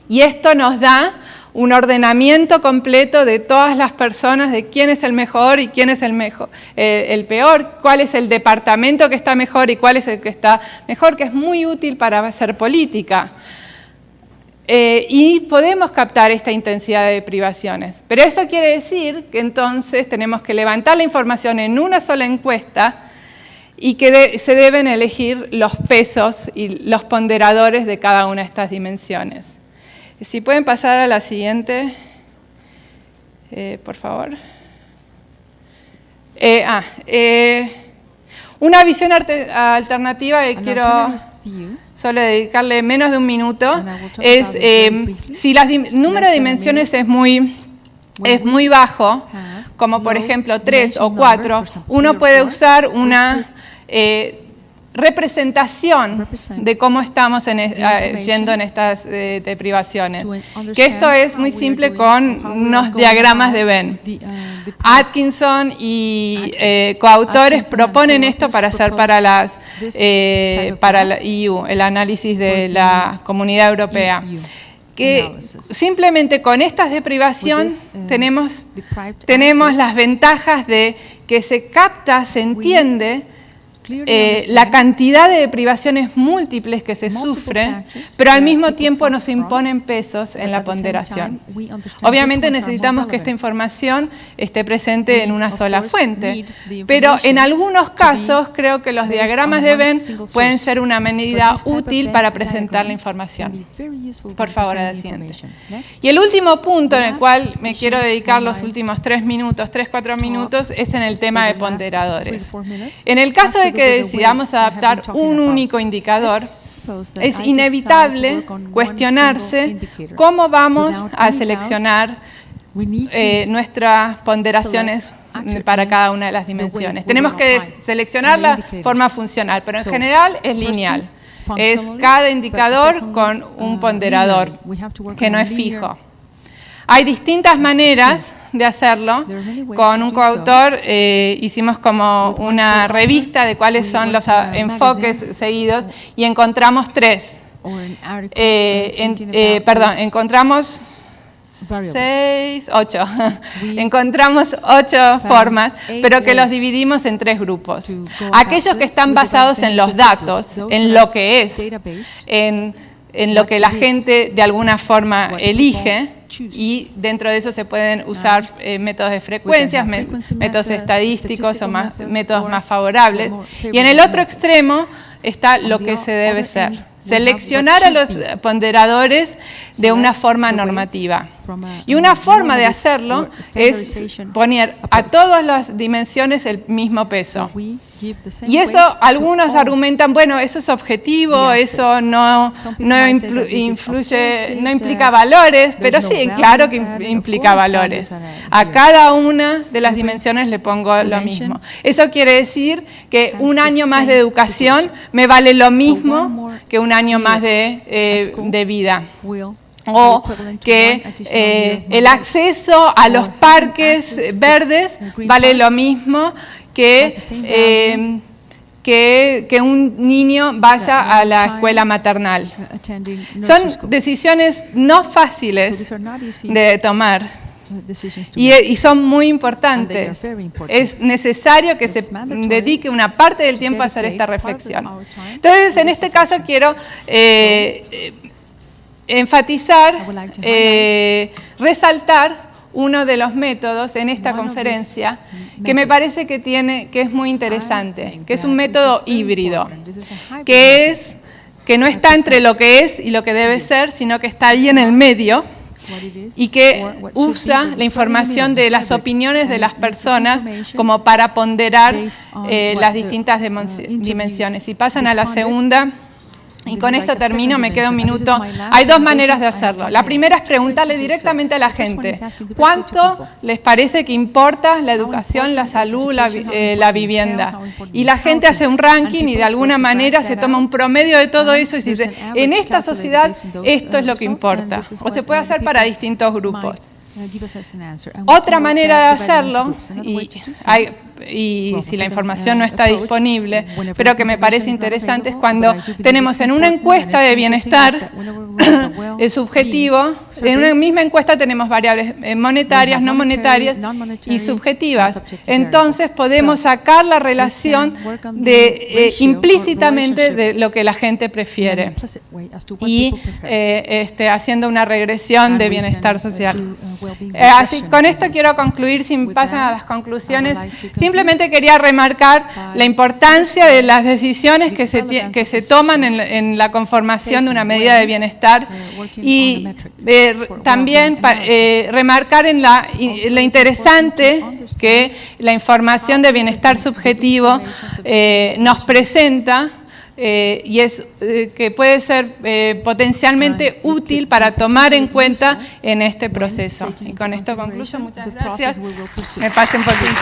Y esto nos da un ordenamiento completo de todas las personas, de quién es el mejor y quién es el peor, cuál es el departamento que está mejor y cuál es el que está mejor, que es muy útil para hacer política. Y podemos captar esta intensidad de privaciones. Pero eso quiere decir que entonces tenemos que levantar la información en una sola encuesta y que se deben elegir los pesos y los ponderadores de cada una de estas dimensiones. Si pueden pasar a la siguiente, por favor. Una visión alternativa que quiero solo dedicarle menos de un minuto es si el número de dimensiones es muy bajo, como por ejemplo 3 o 4, uno puede usar una representación de cómo estamos yendo en estas privaciones. Que esto es muy simple con unos diagramas de Venn. Atkinson y coautores proponen esto para hacer para la EU, el análisis de la Comunidad Europea. Que simplemente con estas de privación tenemos las ventajas de que se capta, se entiende la cantidad de privaciones múltiples que se sufren, pero al mismo tiempo nos imponen pesos en la ponderación. Obviamente necesitamos que esta información esté presente en una sola fuente, pero en algunos casos creo que los diagramas de Venn pueden ser una medida útil para presentar la información. Por favor, a la siguiente. Y el último punto en el cual me quiero dedicar los últimos 4 minutos, es en el tema de ponderadores. En el caso de que decidamos adaptar un único indicador, es inevitable cuestionarse cómo vamos a seleccionar nuestras ponderaciones para cada una de las dimensiones. Tenemos que seleccionar la forma funcional, pero en general es lineal. Es cada indicador con un ponderador que no es fijo. Hay distintas maneras de hacerlo. Con un coautor hicimos como una revista de cuáles son los enfoques seguidos y encontramos 3. Encontramos 8. Encontramos 8 formas, pero que los dividimos en 3 grupos. Aquellos que están basados en los datos, en lo que es, en lo que la gente de alguna forma elige, y dentro de eso se pueden usar métodos de frecuencias, métodos estadísticos o métodos más favorables. Y en el otro extremo está lo que se debe ser. Seleccionar a los ponderadores de una forma normativa. Y una forma de hacerlo es poner a todas las dimensiones el mismo peso. Y eso algunos argumentan, bueno, eso es objetivo, eso no implica valores, pero sí, claro que implica valores. A cada una de las dimensiones le pongo lo mismo. Eso quiere decir que un año más de educación me vale lo mismo que un año más de vida. O que el acceso a los parques verdes vale lo mismo que un niño vaya a la escuela maternal. Son decisiones no fáciles de tomar y son muy importantes. Es necesario que se dedique una parte del tiempo a hacer esta reflexión. Entonces, en este caso quiero enfatizar, resaltar uno de los métodos en esta conferencia que me parece que es muy interesante, que es un método híbrido, que no está entre lo que es y lo que debe ser, sino que está ahí en el medio y que usa la información de las opiniones de las personas como para ponderar las distintas dimensiones. Si pasan a la segunda. Y con esto termino, me queda un minuto. Hay 2 maneras de hacerlo. La primera es preguntarle directamente a la gente cuánto les parece que importa la educación, la salud, la vivienda. Y la gente hace un ranking y de alguna manera se toma un promedio de todo eso y se dice, en esta sociedad esto es lo que importa. O se puede hacer para distintos grupos. Otra manera de hacerlo, y si la información no está disponible, pero que me parece interesante, es cuando tenemos en una encuesta de bienestar subjetivo. En una misma encuesta tenemos variables monetarias, no monetarias y subjetivas. Entonces podemos sacar la relación implícitamente de lo que la gente prefiere y haciendo una regresión de bienestar social. Así, con esto quiero concluir, si me pasan a las conclusiones. Simplemente quería remarcar la importancia de las decisiones que se toman en la conformación de una medida de bienestar y también remarcar en lo interesante que la información de bienestar subjetivo nos presenta y es que puede ser potencialmente útil para tomar en cuenta en este proceso. Y con esto concluyo. Muchas gracias. Me pasen por tiempo.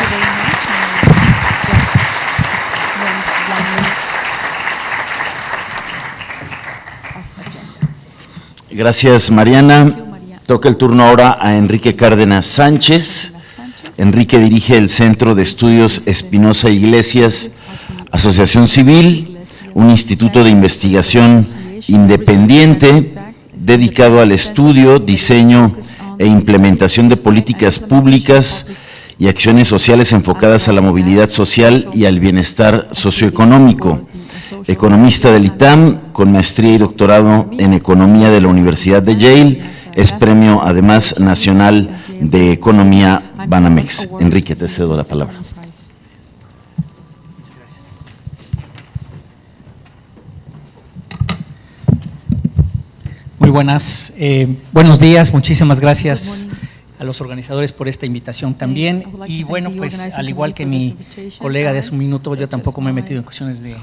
Gracias, Mariana. Toca el turno ahora a Enrique Cárdenas Sánchez. Enrique dirige el Centro de Estudios Espinosa Iglesias, Asociación Civil, un instituto de investigación independiente dedicado al estudio, diseño e implementación de políticas públicas y acciones sociales enfocadas a la movilidad social y al bienestar socioeconómico. Economista del ITAM, con maestría y doctorado en Economía de la Universidad de Yale, es Premio además Nacional de Economía Banamex. Enrique, te cedo la palabra. Muy buenas, buenos días, muchísimas gracias a los organizadores por esta invitación también. Y bueno, pues al igual que mi colega de hace un minuto, yo tampoco me he metido en cuestiones de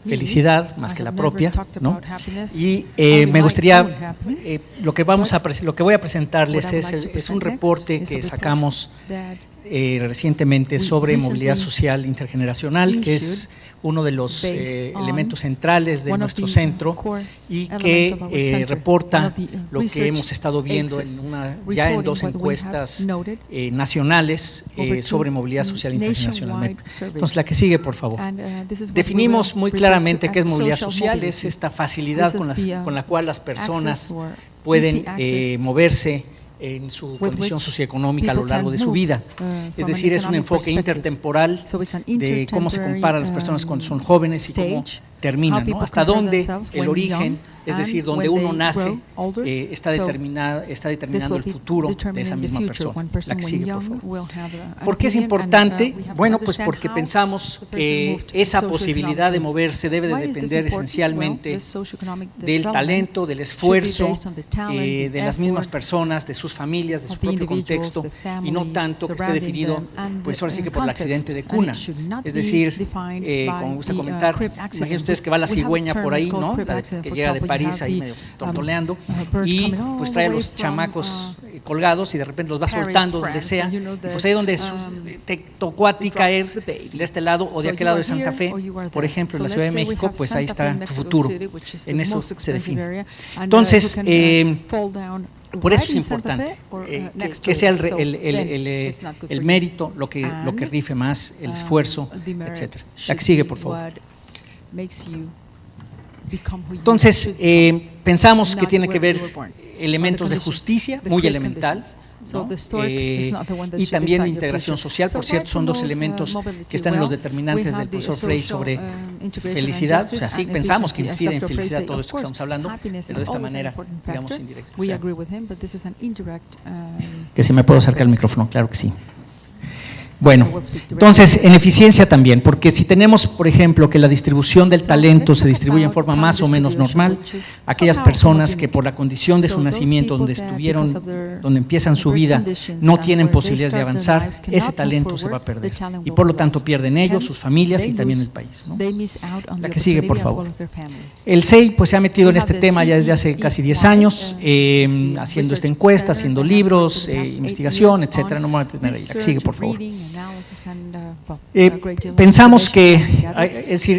felicidad más que la propia, ¿no? Y me gustaría, lo que voy a presentarles es un reporte que sacamos recientemente sobre movilidad social intergeneracional, que es uno de los elementos centrales de nuestro centro y que reporta lo que hemos estado viendo ya en 2 encuestas nacionales sobre movilidad social intergeneracional. Entonces, la que sigue, por favor. Definimos muy claramente qué es movilidad social, es esta facilidad con la cual las personas pueden moverse en su condición socioeconómica a lo largo de su vida. Es decir, es un enfoque intertemporal de cómo se comparan las personas cuando son jóvenes y cómo terminan, ¿no? Hasta dónde el origen, es decir, donde uno nace, está determinando el futuro de esa misma persona. La que sigue, por favor. ¿Por qué es importante? Bueno, pues porque pensamos que esa posibilidad de moverse debe de depender esencialmente del talento, del esfuerzo de las mismas personas, de sus familias, de su propio contexto, y no tanto que esté definido, pues ahora sí que por el accidente de cuna. Es decir, como me gusta comentar, imagínense ustedes que va la cigüeña por ahí, ¿no? Que llega de París ahí medio tortoleando y pues trae a los chamacos colgados y de repente los va soltando donde sea, y pues ahí donde te tocó a ti caer de este lado o de aquel lado de Santa Fe, por ejemplo, en la Ciudad de México, pues ahí está tu futuro, en eso se define. Entonces, por eso es importante que sea el mérito lo que rife más, el esfuerzo, etcétera. La que sigue, por favor. Entonces, pensamos que tiene que ver elementos de justicia muy elemental, ¿no? Y también de integración social. Por cierto, son 2 elementos que están en los determinantes del profesor Frey sobre felicidad. O sea, sí pensamos que incide en felicidad todo esto que estamos hablando, pero de esta manera, digamos, indirecta. O sea, que si me puedo acercar el micrófono, claro que sí. Bueno, entonces, en eficiencia también, porque si tenemos, por ejemplo, que la distribución del talento se distribuye en forma más o menos normal, aquellas personas que por la condición de su nacimiento, donde empiezan su vida, no tienen posibilidades de avanzar, ese talento se va a perder. Y por lo tanto pierden ellos, sus familias y también el país, ¿no? La que sigue, por favor. El CEI pues se ha metido en este tema ya desde hace casi 10 años, haciendo esta encuesta, haciendo libros, investigación, etcétera. No me voy a detener ahí. La que sigue, por favor. Pensamos que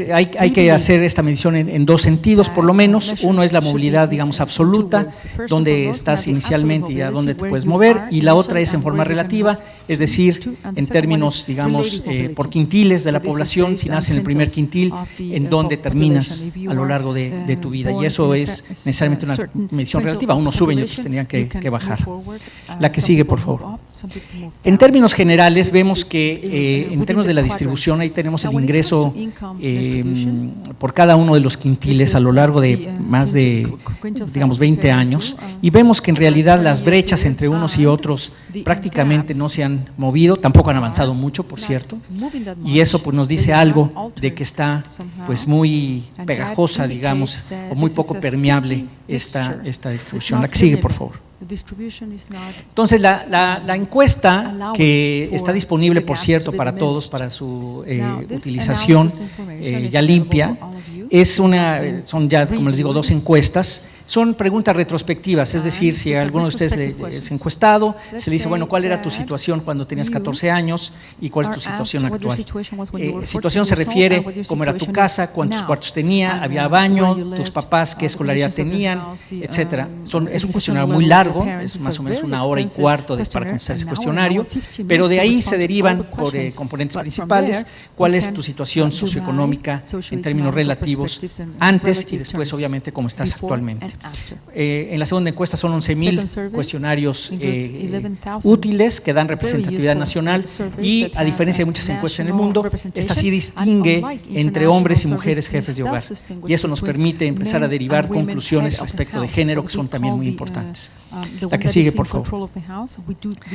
hay que hacer esta medición en 2 sentidos, por lo menos. Uno es la movilidad, digamos, absoluta, donde estás inicialmente y a dónde dónde te puedes mover, y la otra es en forma relativa, es decir, en términos, digamos, por quintiles de la población, si naces en el primer quintil, en dónde terminas a lo largo de tu vida, y eso es necesariamente una medición relativa, unos suben y otros tendrían que bajar. La que sigue, por favor. En términos generales, vemos que en términos de la distribución, ahí tenemos el ingreso por cada uno de los quintiles a lo largo de más de, digamos, 20 años, y vemos que en realidad las brechas entre unos y otros prácticamente no se han movido, tampoco han avanzado mucho, por cierto, y eso pues nos dice algo de que está pues muy pegajosa, digamos, o muy poco permeable esta distribución. La que sigue, por favor. Entonces, la encuesta, que está disponible, por cierto, para todos, para su utilización ya limpia, son ya, como les digo, 2 encuestas. Son preguntas retrospectivas, es decir, si a alguno de ustedes es encuestado, se le dice, bueno, ¿cuál era tu situación cuando tenías 14 años y cuál es tu situación actual? Situación se refiere cómo era tu casa, cuántos cuartos tenía, había baño, tus papás qué escolaridad tenían, etcétera. Es un cuestionario muy largo, es más o menos 1 hora y cuarto para contestar ese cuestionario, pero de ahí se derivan por componentes principales cuál es tu situación socioeconómica en términos relativos antes y después, obviamente, cómo estás actualmente. En la segunda encuesta son 11,000 cuestionarios útiles que dan representatividad nacional, y a diferencia de muchas encuestas en el mundo, esta sí distingue entre hombres y mujeres jefes de hogar, y eso nos permite empezar a derivar conclusiones respecto de género que son también muy importantes. La que sigue, por favor.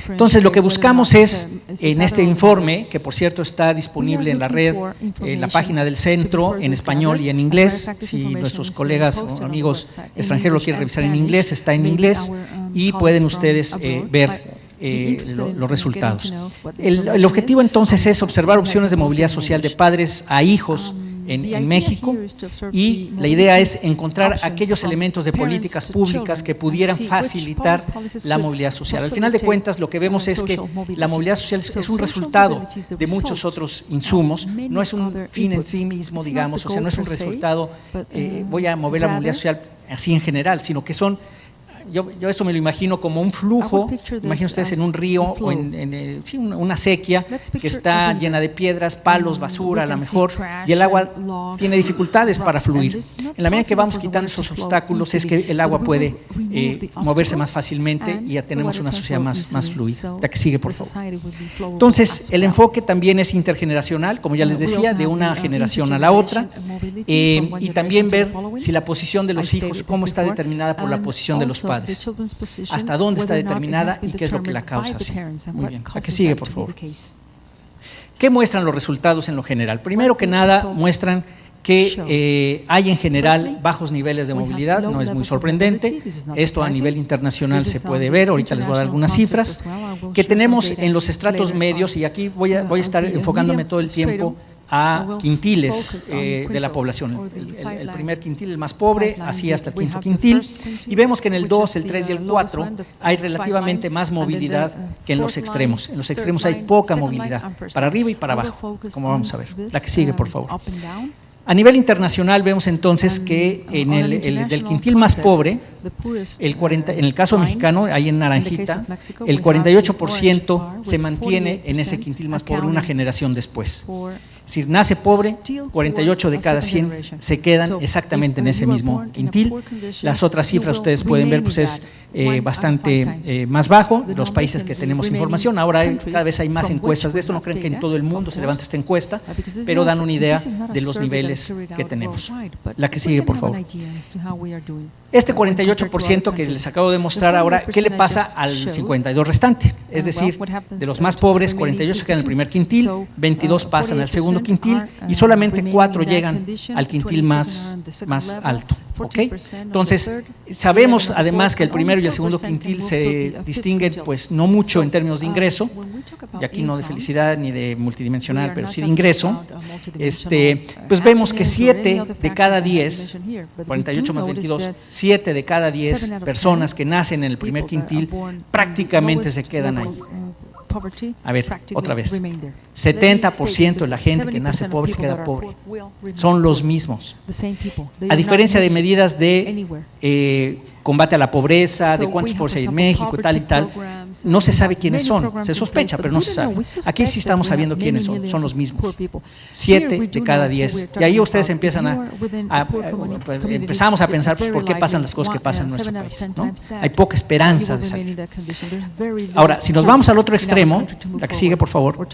Entonces, lo que buscamos es, en este informe, que por cierto está disponible en la red, en la página del centro, en español y en inglés, si nuestros colegas o amigos extranjeros lo quieren revisar en inglés, está en inglés, y pueden ustedes ver los resultados. El objetivo entonces es observar opciones de movilidad social de padres a hijos en México, y la idea es encontrar aquellos elementos de políticas públicas que pudieran facilitar la movilidad social. Al final de cuentas, lo que vemos es que la movilidad social es un resultado de muchos otros insumos, no es un fin en sí mismo, digamos, o sea, no es un resultado, voy a mover la movilidad social así en general, sino que son... Yo esto me lo imagino como un flujo, imaginen ustedes en un río o en una sequía que está llena de piedras, palos, basura a lo mejor, y el agua tiene dificultades para fluir. En la medida que vamos quitando esos obstáculos es que el agua puede moverse más fácilmente y ya tenemos una sociedad más fluida. La que sigue, por favor. Entonces, el enfoque también es intergeneracional, como ya les decía, de una generación a la otra, y también ver si la posición de los hijos, cómo está determinada por la posición de los padres. Hasta dónde está determinada y qué es lo que la causa así. Muy bien, la que sigue, por favor. ¿Qué muestran los resultados en lo general? Primero que nada, muestran que hay en general bajos niveles de movilidad, no es muy sorprendente, esto a nivel internacional se puede ver, ahorita les voy a dar algunas cifras, que tenemos en los estratos medios, y aquí voy a estar enfocándome todo el tiempo a quintiles de la población. El primer quintil, el más pobre, así hasta el quinto quintil, y vemos que en el 2, el 3 y el 4 hay relativamente más movilidad que en los extremos. En los extremos hay poca movilidad, para arriba y para abajo, como vamos a ver. La que sigue, por favor. A nivel internacional vemos entonces que en el del quintil más pobre, en el caso mexicano, ahí en naranjita, el 48% se mantiene en ese quintil más pobre una generación después. Es decir, nace pobre, 48 de cada 100 se quedan exactamente en ese mismo quintil. Las otras cifras ustedes pueden ver, pues es bastante más bajo, los países que tenemos información. Ahora cada vez hay más encuestas de esto, no creen que en todo el mundo se levanta esta encuesta, pero dan una idea de los niveles que tenemos. La que sigue, por favor. Este 48% que les acabo de mostrar ahora, ¿qué le pasa al 52% restante? Es decir, de los más pobres, 48 se quedan en el primer quintil, 22 pasan al segundo quintil y solamente 4 llegan al quintil más alto. ¿Okay? Entonces, sabemos además que el primero y el segundo quintil se distinguen pues no mucho en términos de ingreso, y aquí no de felicidad ni de multidimensional, pero sí de ingreso. Pues vemos que 7 de cada 10, 48 más 22, 7 de cada 10 personas que nacen en el primer quintil prácticamente se quedan ahí. A ver, otra vez. 70% de la gente que nace pobre se queda pobre. Son los mismos. A diferencia de medidas de combate a la pobreza, de cuántos pobres hay en México y tal, no se sabe quiénes son. Se sospecha, pero no se sabe. Aquí sí estamos sabiendo quiénes son los mismos. 7 de cada 10. Y ahí ustedes empiezan empezamos a pensar pues, por qué pasan las cosas que pasan en nuestro país, ¿no? Hay poca esperanza de salir. Ahora, si nos vamos al otro extremo, la que sigue, por favor.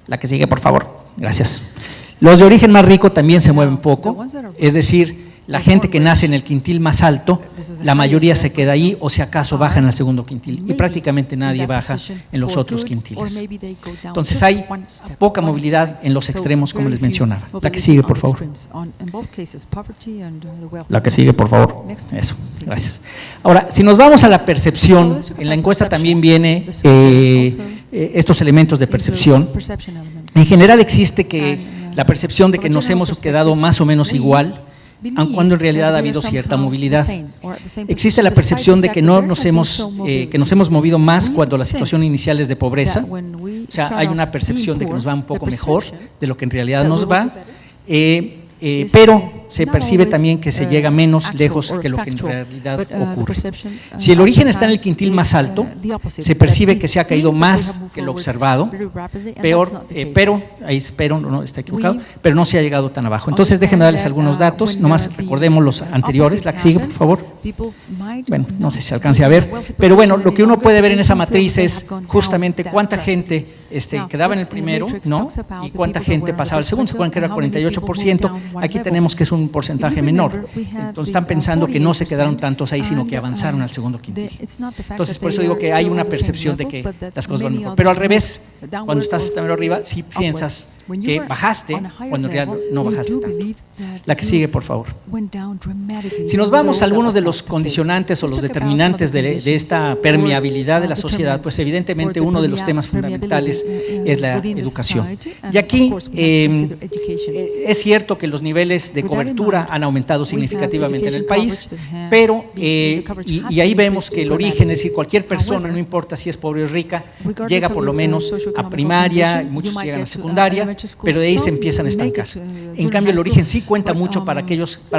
La que sigue, por favor. Gracias. Los de origen más rico también se mueven poco, es decir, la gente que nace en el quintil más alto, la mayoría se queda ahí o si acaso baja en el segundo quintil y prácticamente nadie baja en los otros quintiles. Entonces hay poca movilidad en los extremos, como les mencionaba. La que sigue, por favor. La que sigue, por favor. Eso, gracias. Ahora, si nos vamos a la percepción, en la encuesta también viene estos elementos de percepción. En general existe que la percepción de que nos hemos quedado más o menos igual, aun cuando en realidad ha habido cierta movilidad. Existe la percepción de que nos hemos movido más cuando la situación inicial es de pobreza, o sea, hay una percepción de que nos va un poco mejor de lo que en realidad nos va, pero se percibe también que se llega menos lejos que lo que en realidad ocurre. Si el origen está en el quintil más alto, se percibe que se ha caído más que lo observado, pero no está equivocado, pero no se ha llegado tan abajo. Entonces déjenme darles algunos datos, nomás recordemos los anteriores, la que sigue, por favor. Bueno, no sé si se alcance a ver, pero bueno, lo que uno puede ver en esa matriz es justamente cuánta gente quedaba en el primero, ¿no? Y cuánta gente pasaba al segundo. Se acuerdan que era 48%, aquí tenemos que es un porcentaje menor. Entonces están pensando que no se quedaron tantos ahí, sino que avanzaron al segundo quintil. Entonces por eso digo que hay una percepción de que las cosas van mejor. Pero al revés, cuando estás también arriba, sí piensas que bajaste, cuando en realidad no bajaste tanto. La que sigue, por favor. Si nos vamos a algunos de los condicionantes o los determinantes de esta permeabilidad de la sociedad, pues evidentemente uno de los temas fundamentales es la educación. Y aquí es cierto que los niveles de cobertura han aumentado significativamente en el país, pero y ahí vemos que el origen, es decir, cualquier persona, no importa si es pobre o rica, llega por lo menos a primaria, muchos llegan a secundaria, pero de ahí se empiezan a estancar. En cambio, el origen sí cuenta mucho para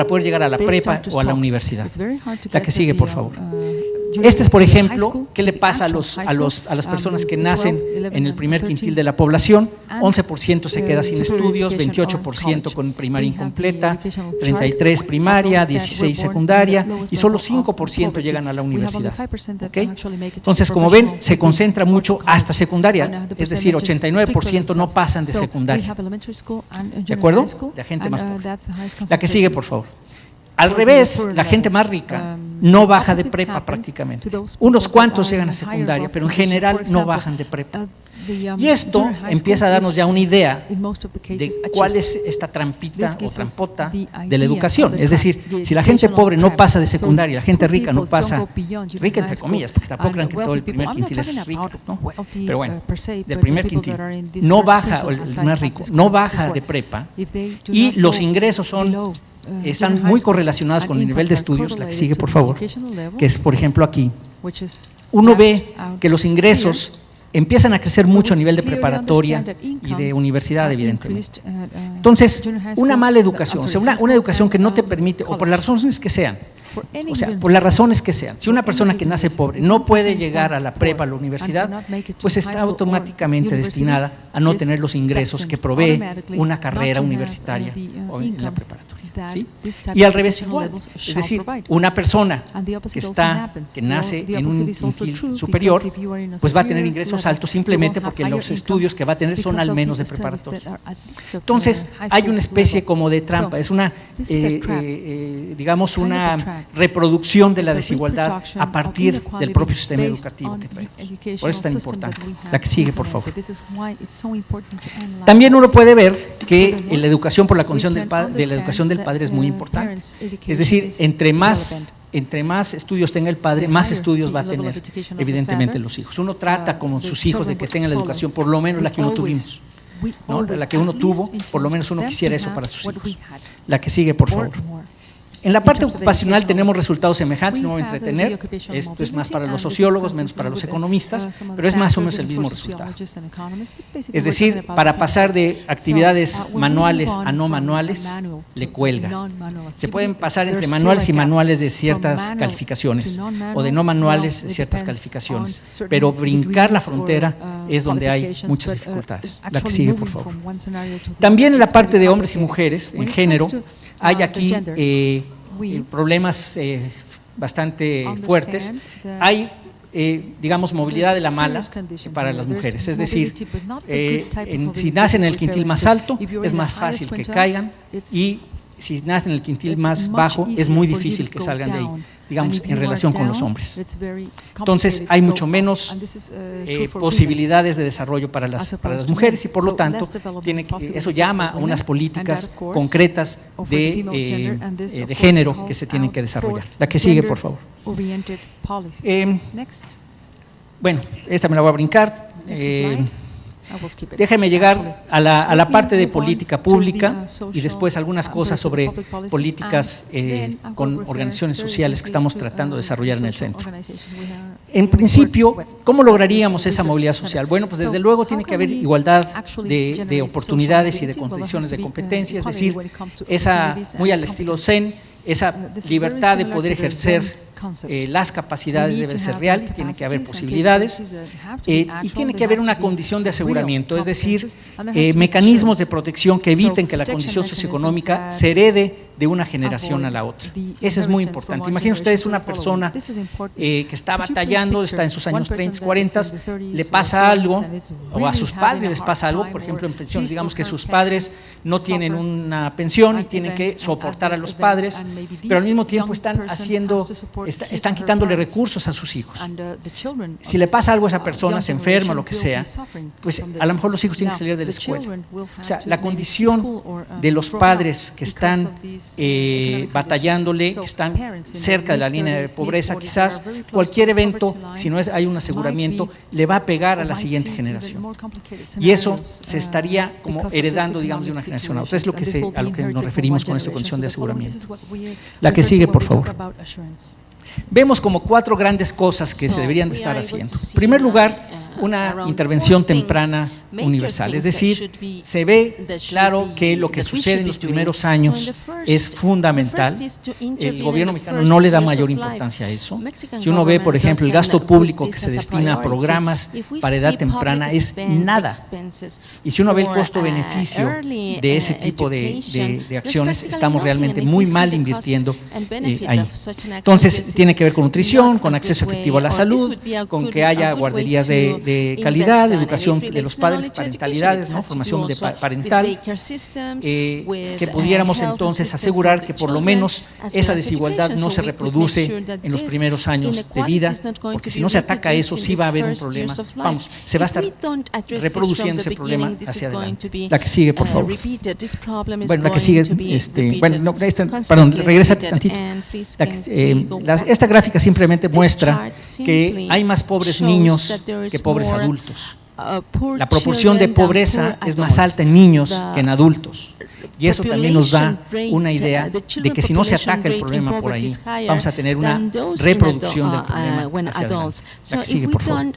poder llegar a la prepa o a la universidad. La que sigue, por favor. Este es, por ejemplo, qué le pasa a las personas que nacen en el primer quintil de la población. 11% se queda sin estudios, 28% con primaria incompleta, 33% primaria, 16% secundaria y solo 5% llegan a la universidad. ¿Okay? Entonces, como ven, se concentra mucho hasta secundaria, es decir, 89% no pasan de secundaria. ¿De acuerdo? La gente más pobre. La que sigue, por favor. Al revés, la gente más rica no baja de prepa prácticamente. Unos cuantos llegan a secundaria, pero en general no bajan de prepa. Y esto empieza a darnos ya una idea de cuál es esta trampita o trampota de la educación. Es decir, si la gente pobre no pasa de secundaria, la gente rica no pasa, rica entre comillas, porque tampoco crean que todo el primer quintil es rico, ¿no? Pero bueno, del primer quintil no baja, o el más rico, no baja de prepa y los ingresos están muy correlacionados con el nivel de estudios, la que sigue, por favor, que es, por ejemplo, aquí. Uno ve que los ingresos empiezan a crecer mucho a nivel de preparatoria y de universidad, evidentemente. Entonces, una mala educación, o sea, una educación que no te permite, o por las razones que sean, si una persona que nace pobre no puede llegar a la prepa, a la universidad, pues está automáticamente destinada a no tener los ingresos que provee una carrera universitaria o en la preparatoria. ¿Sí? Y al revés igual, es decir, una persona que nace en un quintil superior, pues va a tener ingresos altos simplemente porque los estudios que va a tener son al menos de preparatoria. Entonces, hay una especie como de trampa, es una, digamos, una reproducción de la desigualdad a partir del propio sistema educativo que traemos. Por eso es tan importante. La que sigue, por favor. También uno puede ver que la educación por la condición de la educación del padre es muy importante. Es decir, entre más estudios tenga el padre, más estudios va a tener evidentemente los hijos. Uno trata con sus hijos de que tengan la educación, por lo menos la que uno tuvimos, ¿no? La que uno tuvo, por lo menos uno quisiera eso para sus hijos. La que sigue, por favor. En la parte ocupacional tenemos resultados semejantes, no me voy a entretener, esto es más para los sociólogos, menos para los economistas, pero es más o menos el mismo resultado. Es decir, para pasar de actividades manuales a no manuales, le cuelga. Se pueden pasar entre manuales y manuales de ciertas calificaciones, o de no manuales de ciertas calificaciones, pero brincar la frontera es donde hay muchas dificultades. La que sigue, por favor. También en la parte de hombres y mujeres, en género, hay aquí problemas bastante fuertes. Hay, digamos, movilidad de la mala para las mujeres. Es decir, si nacen en el quintil más alto, es más fácil que caigan, y si nacen en el quintil más bajo, es muy difícil que salgan de ahí, digamos, en relación con los hombres. Entonces, hay mucho menos posibilidades de desarrollo para las mujeres, y por lo tanto, eso llama a unas políticas concretas de género que se tienen que desarrollar. La que sigue, por favor. Bueno, esta me la voy a brincar. Déjeme llegar a la parte de política pública y después algunas cosas sobre políticas con organizaciones sociales que estamos tratando de desarrollar en el centro. En principio, ¿cómo lograríamos esa movilidad social? Bueno, pues desde luego tiene que haber igualdad de oportunidades y de condiciones de competencia, es decir, esa, muy al estilo Zen, esa libertad de poder ejercer las capacidades debe ser real, tiene que haber posibilidades, y tiene que haber una condición de aseguramiento, es decir, mecanismos de protección que eviten que la condición socioeconómica se herede de una generación a la otra. Eso es muy importante. Imaginen ustedes una persona que está batallando, está en sus años 30, 40, le pasa algo, o a sus padres les pasa algo, por ejemplo en pensiones, digamos que sus padres no tienen una pensión y tienen que soportar a los padres, pero al mismo tiempo están quitándole recursos a sus hijos. Si le pasa algo a esa persona, se enferma o lo que sea, pues a lo mejor los hijos tienen que salir de la escuela. O sea, la condición de los padres que están batallándole, que están cerca de la línea de pobreza, quizás cualquier evento, si no hay un aseguramiento, le va a pegar a la siguiente generación. Y eso se estaría como heredando, digamos, de una generación a otra. Es a lo que nos referimos con esta condición de aseguramiento. La que sigue, por favor. Vemos como 4 grandes cosas que se deberían de estar haciendo. En primer lugar, una intervención temprana universal, es decir, se ve claro que lo que sucede en los primeros años es fundamental. El gobierno mexicano no le da mayor importancia a eso. Si uno ve, por ejemplo, el gasto público que se destina a programas para edad temprana es nada. Y si uno ve el costo-beneficio de ese tipo de acciones, estamos realmente muy mal invirtiendo ahí. Entonces, tiene que ver con nutrición, con acceso efectivo a la salud, con que haya guarderías de calidad, educación de los padres, parentalidades, ¿no? Formación parental, que pudiéramos entonces asegurar que por lo menos esa desigualdad no se reproduce en los primeros años de vida, porque si no se ataca eso, sí va a haber un problema. Vamos, se va a estar reproduciendo ese problema hacia adelante. La que sigue, por favor. Bueno, la que sigue, perdón, regrésate tantito. Esta gráfica simplemente muestra que hay más pobres niños que pobres adultos. La proporción de pobreza es más alta en niños que en adultos. Y eso también nos da una idea de que si no se ataca el problema por ahí, vamos a tener una reproducción del problema hacia adelante. La que sigue, por favor.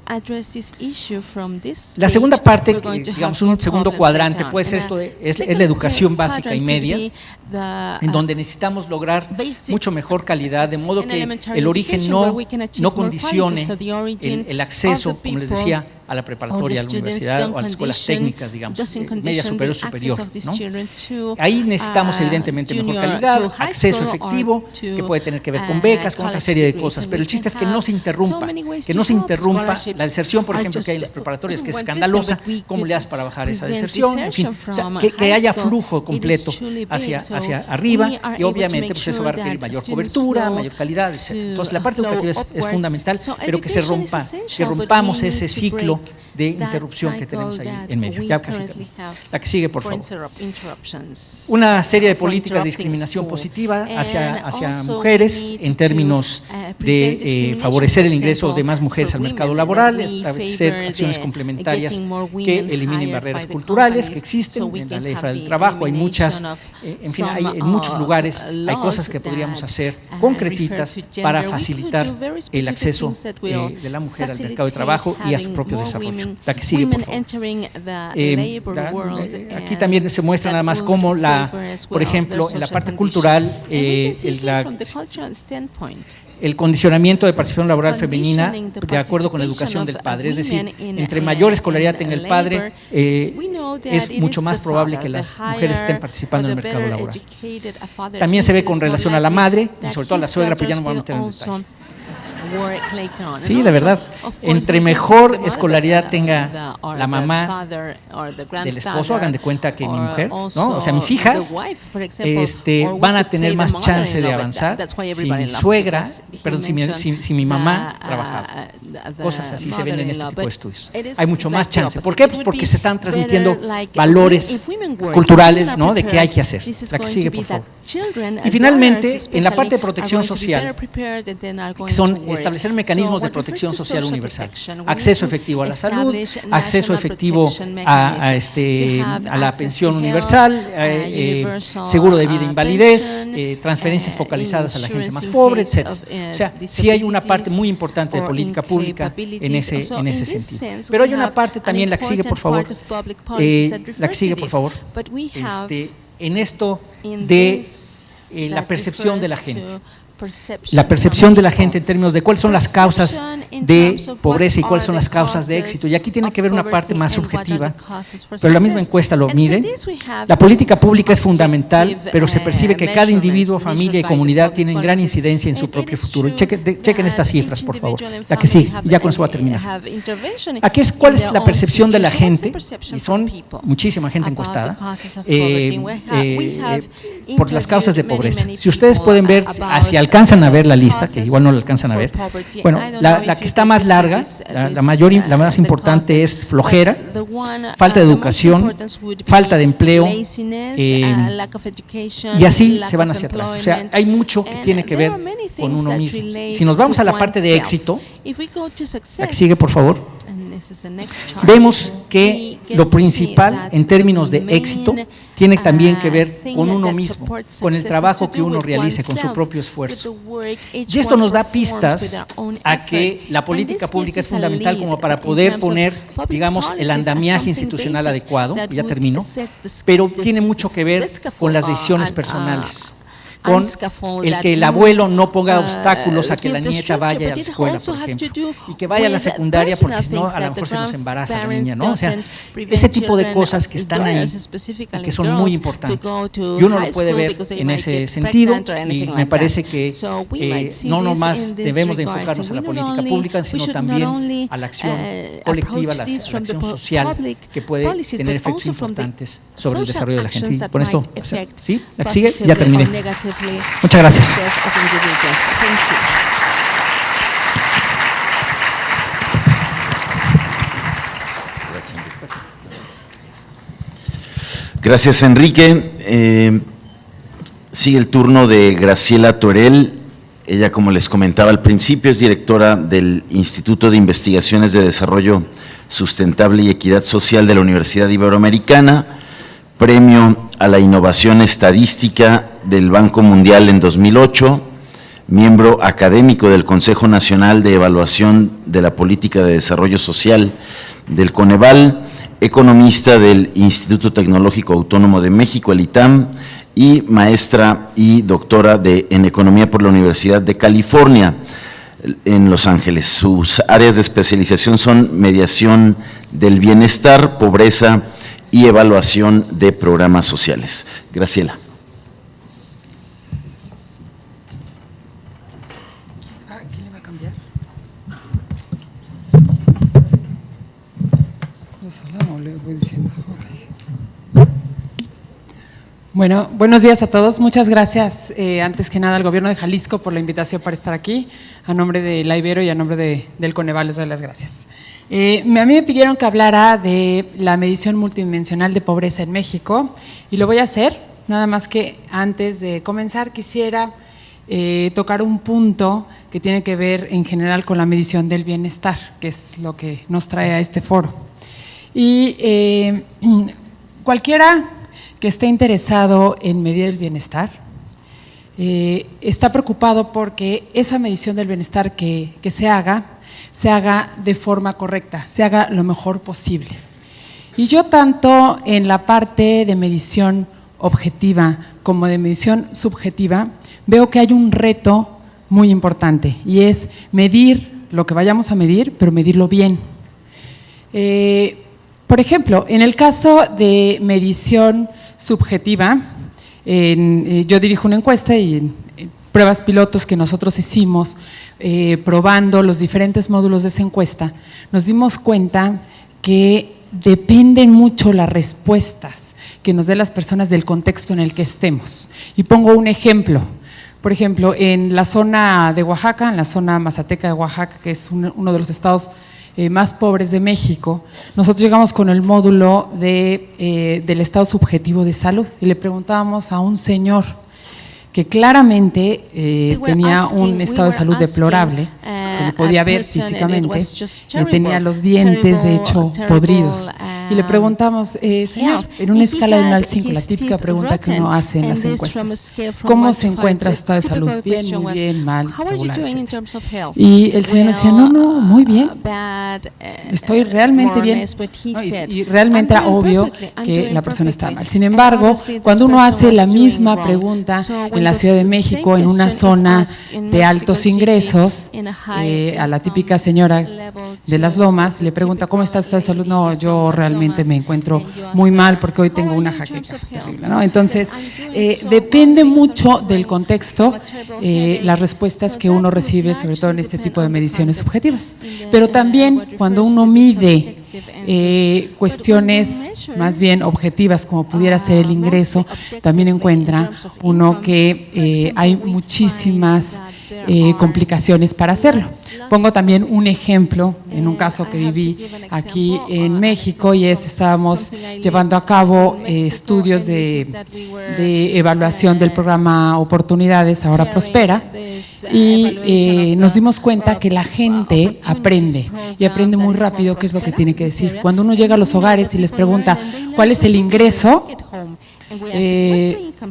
La segunda parte, digamos un segundo cuadrante, puede ser es la educación básica y media, en donde necesitamos lograr mucho mejor calidad, de modo que el origen no condicione el acceso, como les decía, a la preparatoria, a la universidad o a las escuelas técnicas, digamos, media superior, ¿no? Ahí necesitamos evidentemente mejor calidad, acceso efectivo, que puede tener que ver con becas, con otra serie de cosas, pero el chiste es que no se interrumpa la deserción, por ejemplo, que hay en las preparatorias, que es escandalosa. ¿Cómo le haces para bajar esa deserción? En fin, o sea, que haya flujo completo hacia arriba, y obviamente pues eso va a requerir mayor cobertura, mayor calidad, etc. Entonces la parte educativa es fundamental, pero que rompamos ese ciclo de interrupción que tenemos ahí en medio. Ya casi termino. La que sigue, por favor. Una serie de políticas de discriminación positiva hacia mujeres en términos de favorecer el ingreso de más mujeres al mercado laboral, establecer acciones complementarias que eliminen barreras culturales que existen en la Ley Federal del Trabajo. Hay muchas, en fin, en muchos lugares hay cosas que podríamos hacer concretitas para facilitar el acceso de la mujer al mercado de trabajo y a su propio desarrollo. La que sigue, por favor. Aquí también se muestra nada más cómo por ejemplo, en la parte cultural, el condicionamiento de participación laboral femenina de acuerdo con la educación del padre, es decir, entre mayor escolaridad tenga el padre, es mucho más probable que las mujeres estén participando en el mercado laboral. También se ve con relación a la madre y sobre todo a la suegra, pero ya no voy a meter en detalle. Sí, de verdad. Entre mejor escolaridad tenga la mamá del esposo, hagan de cuenta que mi mujer, ¿no? O sea, mis hijas van a tener más chance de avanzar si mi suegra, perdón, si mi mamá trabajaba. Cosas así se ven en este tipo de estudios. Hay mucho más chance. ¿Por qué? Pues porque se están transmitiendo valores culturales, ¿no? De qué hay que hacer. La que sigue, por favor. Y finalmente, en la parte de protección social, que son establecer mecanismos de protección social universal, acceso efectivo a la salud, acceso efectivo a la pensión universal, seguro de vida e invalidez, transferencias focalizadas a la gente más pobre, etc. O sea, sí hay una parte muy importante de política pública en ese sentido. Pero hay una parte también, la que sigue, por favor, la que sigue, por favor, en esto de la percepción de la gente. La percepción de la gente en términos de cuáles son las causas de pobreza y cuáles son las causas de éxito. Y aquí tiene que ver una parte más subjetiva, pero la misma encuesta lo mide. La política pública es fundamental, pero se percibe que cada individuo, familia y comunidad tienen gran incidencia en su propio futuro. Y chequen estas cifras, por favor. La que sigue, y ya con eso va a terminar. Aquí cuál es la percepción de la gente, y son muchísima gente encuestada, por las causas de pobreza. Si ustedes pueden ver, alcanzan a ver la lista, que igual no la alcanzan a ver. Bueno, la que está más larga, la más importante es flojera, falta de educación, falta de empleo, y así se van hacia atrás. O sea, hay mucho que tiene que ver con uno mismo. Si nos vamos a la parte de éxito, la que sigue, por favor, vemos que lo principal en términos de éxito tiene también que ver con uno mismo, con el trabajo que uno realice, con su propio esfuerzo. Y esto nos da pistas a que la política pública es fundamental como para poder poner, digamos, el andamiaje institucional adecuado, ya termino, pero tiene mucho que ver con las decisiones personales, con el que el abuelo no ponga obstáculos a que la nieta vaya a la escuela, por ejemplo, y que vaya a la secundaria porque si no a lo mejor se nos embaraza la niña, ¿no? O sea, ese tipo de cosas que están ahí y que son muy importantes. Y uno lo puede ver en ese sentido y me parece que no nomás debemos de enfocarnos a la política pública, sino también a la acción colectiva, a la acción social que puede tener efectos importantes sobre el desarrollo de la gente. Y con esto, ¿sí? ¿La que sigue? Ya terminé. Muchas gracias. Gracias, Enrique. Sigue el turno de Graciela Torel. Ella, como les comentaba al principio, es directora del Instituto de Investigaciones de Desarrollo Sustentable y Equidad Social de la Universidad Iberoamericana, Premio a la Innovación Estadística del Banco Mundial en 2008, miembro académico del Consejo Nacional de Evaluación de la Política de Desarrollo Social del Coneval, economista del Instituto Tecnológico Autónomo de México, el ITAM, y maestra y doctora en Economía por la Universidad de California en Los Ángeles. Sus áreas de especialización son mediación del bienestar, pobreza y evaluación de programas sociales. Graciela. ¿Quién le va a cambiar? ¿Los hablamos? Le voy diciendo. Okay. Bueno, buenos días a todos. Muchas gracias, antes que nada, al Gobierno de Jalisco por la invitación para estar aquí. A nombre de la Ibero y a nombre del Coneval les doy las gracias. A mí me pidieron que hablara de la medición multidimensional de pobreza en México y lo voy a hacer, nada más que antes de comenzar quisiera tocar un punto que tiene que ver en general con la medición del bienestar, que es lo que nos trae a este foro. Y cualquiera que esté interesado en medir el bienestar está preocupado porque esa medición del bienestar que se haga de forma correcta, se haga lo mejor posible. Y yo tanto en la parte de medición objetiva como de medición subjetiva veo que hay un reto muy importante y es medir lo que vayamos a medir, pero medirlo bien. Por ejemplo, en el caso de medición subjetiva, yo dirijo una encuesta y en pruebas pilotos que nosotros hicimos probando los diferentes módulos de esa encuesta, nos dimos cuenta que dependen mucho las respuestas que nos den las personas del contexto en el que estemos. Y pongo un ejemplo. Por ejemplo, en la zona de Oaxaca, en la zona mazateca de Oaxaca, que es uno de los estados más pobres de México, nosotros llegamos con el módulo del estado subjetivo de salud y le preguntábamos a un señor que claramente tenía un estado de salud deplorable, se le podía ver físicamente, tenía los dientes de hecho podridos. Y le preguntamos, señor, en una escala de 1 al 5, la típica pregunta que uno hace en las encuestas, ¿cómo se encuentra su estado de salud? Bien, muy bien, mal, regular, etc. Y el señor decía, no, muy bien, estoy realmente bien. No, y realmente era obvio que la persona estaba mal. Sin embargo, cuando uno hace la misma pregunta en la Ciudad de México, en una zona de altos ingresos, a la típica señora de las Lomas, le pregunta, ¿cómo está su estado de salud? No, yo realmente me encuentro muy mal porque hoy tengo una jaqueca terrible, ¿no? Entonces, depende mucho del contexto las respuestas que uno recibe, sobre todo en este tipo de mediciones subjetivas. Pero también cuando uno mide cuestiones más bien objetivas, como pudiera ser el ingreso, también encuentra uno que hay muchísimas complicaciones para hacerlo. Pongo también un ejemplo en un caso que viví aquí en México y estábamos llevando a cabo estudios de evaluación del programa Oportunidades, ahora Prospera, y nos dimos cuenta que la gente aprende y aprende muy rápido qué es lo que tiene que decir. Cuando uno llega a los hogares y les pregunta cuál es el ingreso,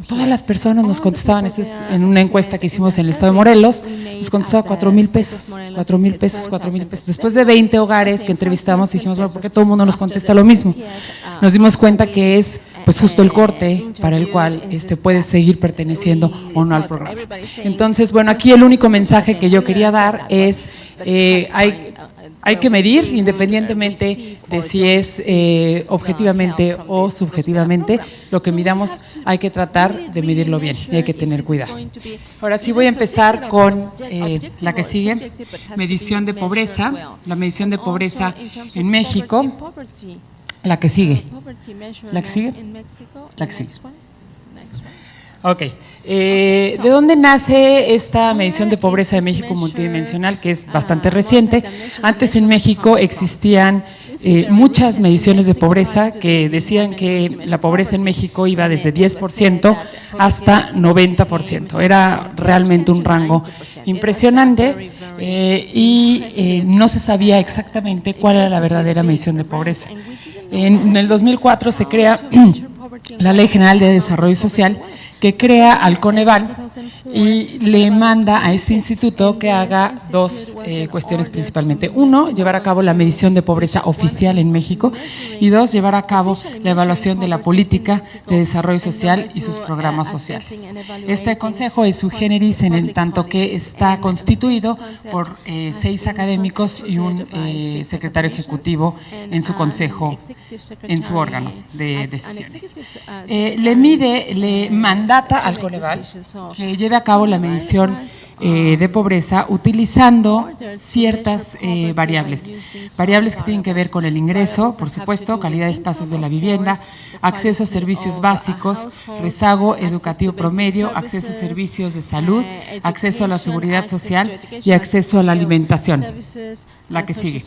todas las personas nos contestaban, esto es en una encuesta que hicimos en el estado de Morelos, nos contestaba 4,000 pesos, 4,000 pesos, 4,000 pesos. Después de 20 hogares que entrevistamos dijimos, bueno, ¿por qué todo el mundo nos contesta lo mismo? Nos dimos cuenta que es pues justo el corte para el cual puede seguir perteneciendo o no al programa. Entonces, bueno, aquí el único mensaje que yo quería dar es hay que medir, independientemente de si es objetivamente o subjetivamente, lo que midamos hay que tratar de medirlo bien y hay que tener cuidado. Ahora sí voy a empezar con la que sigue, medición de pobreza, la medición de pobreza en México, la que sigue. ¿La que sigue? La que sigue. Ok. ¿De dónde nace esta medición de pobreza de México multidimensional, que es bastante reciente? Antes en México existían muchas mediciones de pobreza que decían que la pobreza en México iba desde 10% hasta 90%. Era realmente un rango impresionante y no se sabía exactamente cuál era la verdadera medición de pobreza. En el 2004 se crea la Ley General de Desarrollo Social, que crea al Coneval y le manda a este instituto que haga dos cuestiones principalmente. Uno, llevar a cabo la medición de pobreza oficial en México y dos, llevar a cabo la evaluación de la política de desarrollo social y sus programas sociales. Este consejo es sui generis en el tanto que está constituido por 6 académicos y un secretario ejecutivo en su consejo, en su órgano de decisiones. Le manda al Coneval que lleve a cabo la medición de pobreza utilizando ciertas variables que tienen que ver con el ingreso, por supuesto, calidad de espacios de la vivienda, acceso a servicios básicos, rezago educativo promedio, acceso a servicios de salud, acceso a la seguridad social y acceso a la alimentación, la que sigue.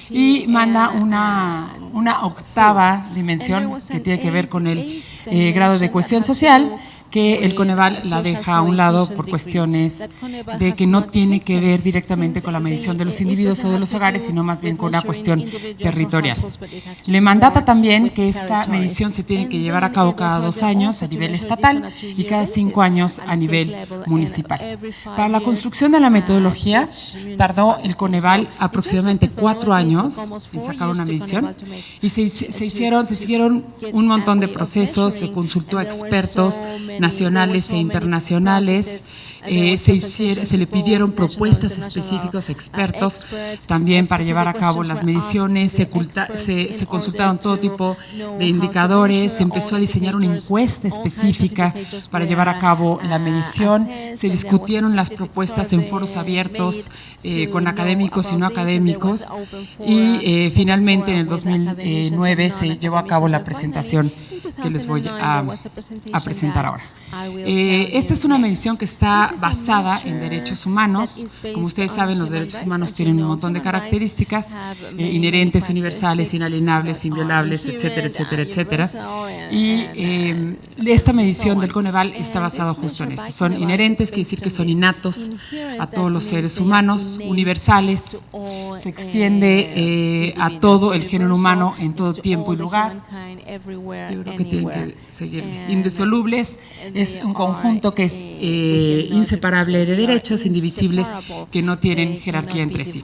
Y manda una octava dimensión que tiene que ver con el grado de cohesión social, que el Coneval la deja a un lado por cuestiones de que no tiene que ver directamente con la medición de los individuos o de los hogares, sino más bien con una cuestión territorial. Le mandata también que esta medición se tiene que llevar a cabo cada 2 años a nivel estatal y cada 5 años a nivel municipal. Para la construcción de la metodología tardó el Coneval aproximadamente 4 años en sacar una medición y se siguieron un montón de procesos, se consultó a expertos nacionales e internacionales, se le pidieron propuestas específicas a expertos también para llevar a cabo las mediciones, se consultaron todo tipo de indicadores, se empezó a diseñar una encuesta específica para llevar a cabo la medición, se discutieron las propuestas en foros abiertos con académicos y no académicos y finalmente en el 2009 se llevó a cabo la presentación que les voy a presentar ahora. Esta es una medición que está basada en derechos humanos. Como ustedes saben, los derechos humanos tienen un montón de características inherentes, universales, inalienables, inviolables, etcétera, etcétera, etcétera. Y esta medición del Coneval está basada justo en esto. Son inherentes, quiere decir que son innatos a todos los seres humanos, universales, se extiende a todo el género humano en todo tiempo y lugar. Yo creo que tienen que seguir. Indisolubles es un conjunto que es inseparable de derechos indivisibles que no tienen jerarquía entre sí.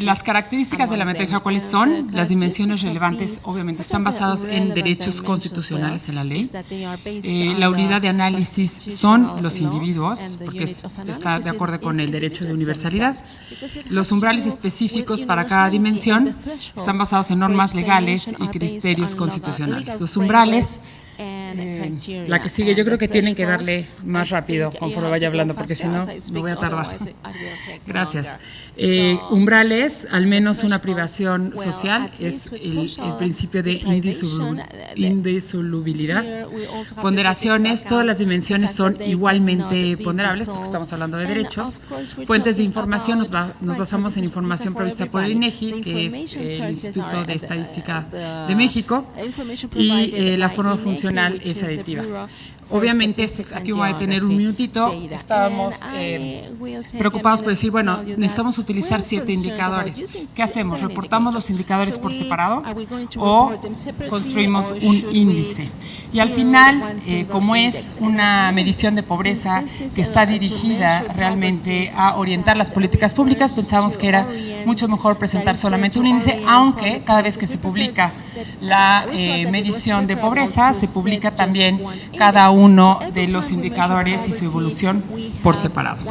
Las características de la metodología, ¿cuáles son? Las dimensiones relevantes obviamente están basadas en derechos constitucionales en la ley. La unidad de análisis son los individuos, porque está de acuerdo con el derecho de universalidad. Los umbrales específicos para cada dimensión están basados en normas legales y criterios constitucionales. Los umbrales, la que sigue, yo creo que tienen que darle más rápido conforme vaya hablando, porque si no, me voy a tardar. Gracias. Umbrales, al menos una privación social, es el principio de indisolubilidad. Ponderaciones, todas las dimensiones son igualmente ponderables, porque estamos hablando de derechos. Fuentes de información, nos basamos en información provista por el INEGI, que es el Instituto de Estadística de México, y la forma funcional es aditiva. Obviamente, aquí voy a detener un minutito. Estábamos preocupados por decir, bueno, necesitamos utilizar 7 indicadores. ¿Qué hacemos? ¿Reportamos los indicadores por separado o construimos un índice? Y al final, como es una medición de pobreza que está dirigida realmente a orientar las políticas públicas, pensamos que era mucho mejor presentar solamente un índice, aunque cada vez que se publica la medición de pobreza, se publica también cada uno de los indicadores y su evolución por separado.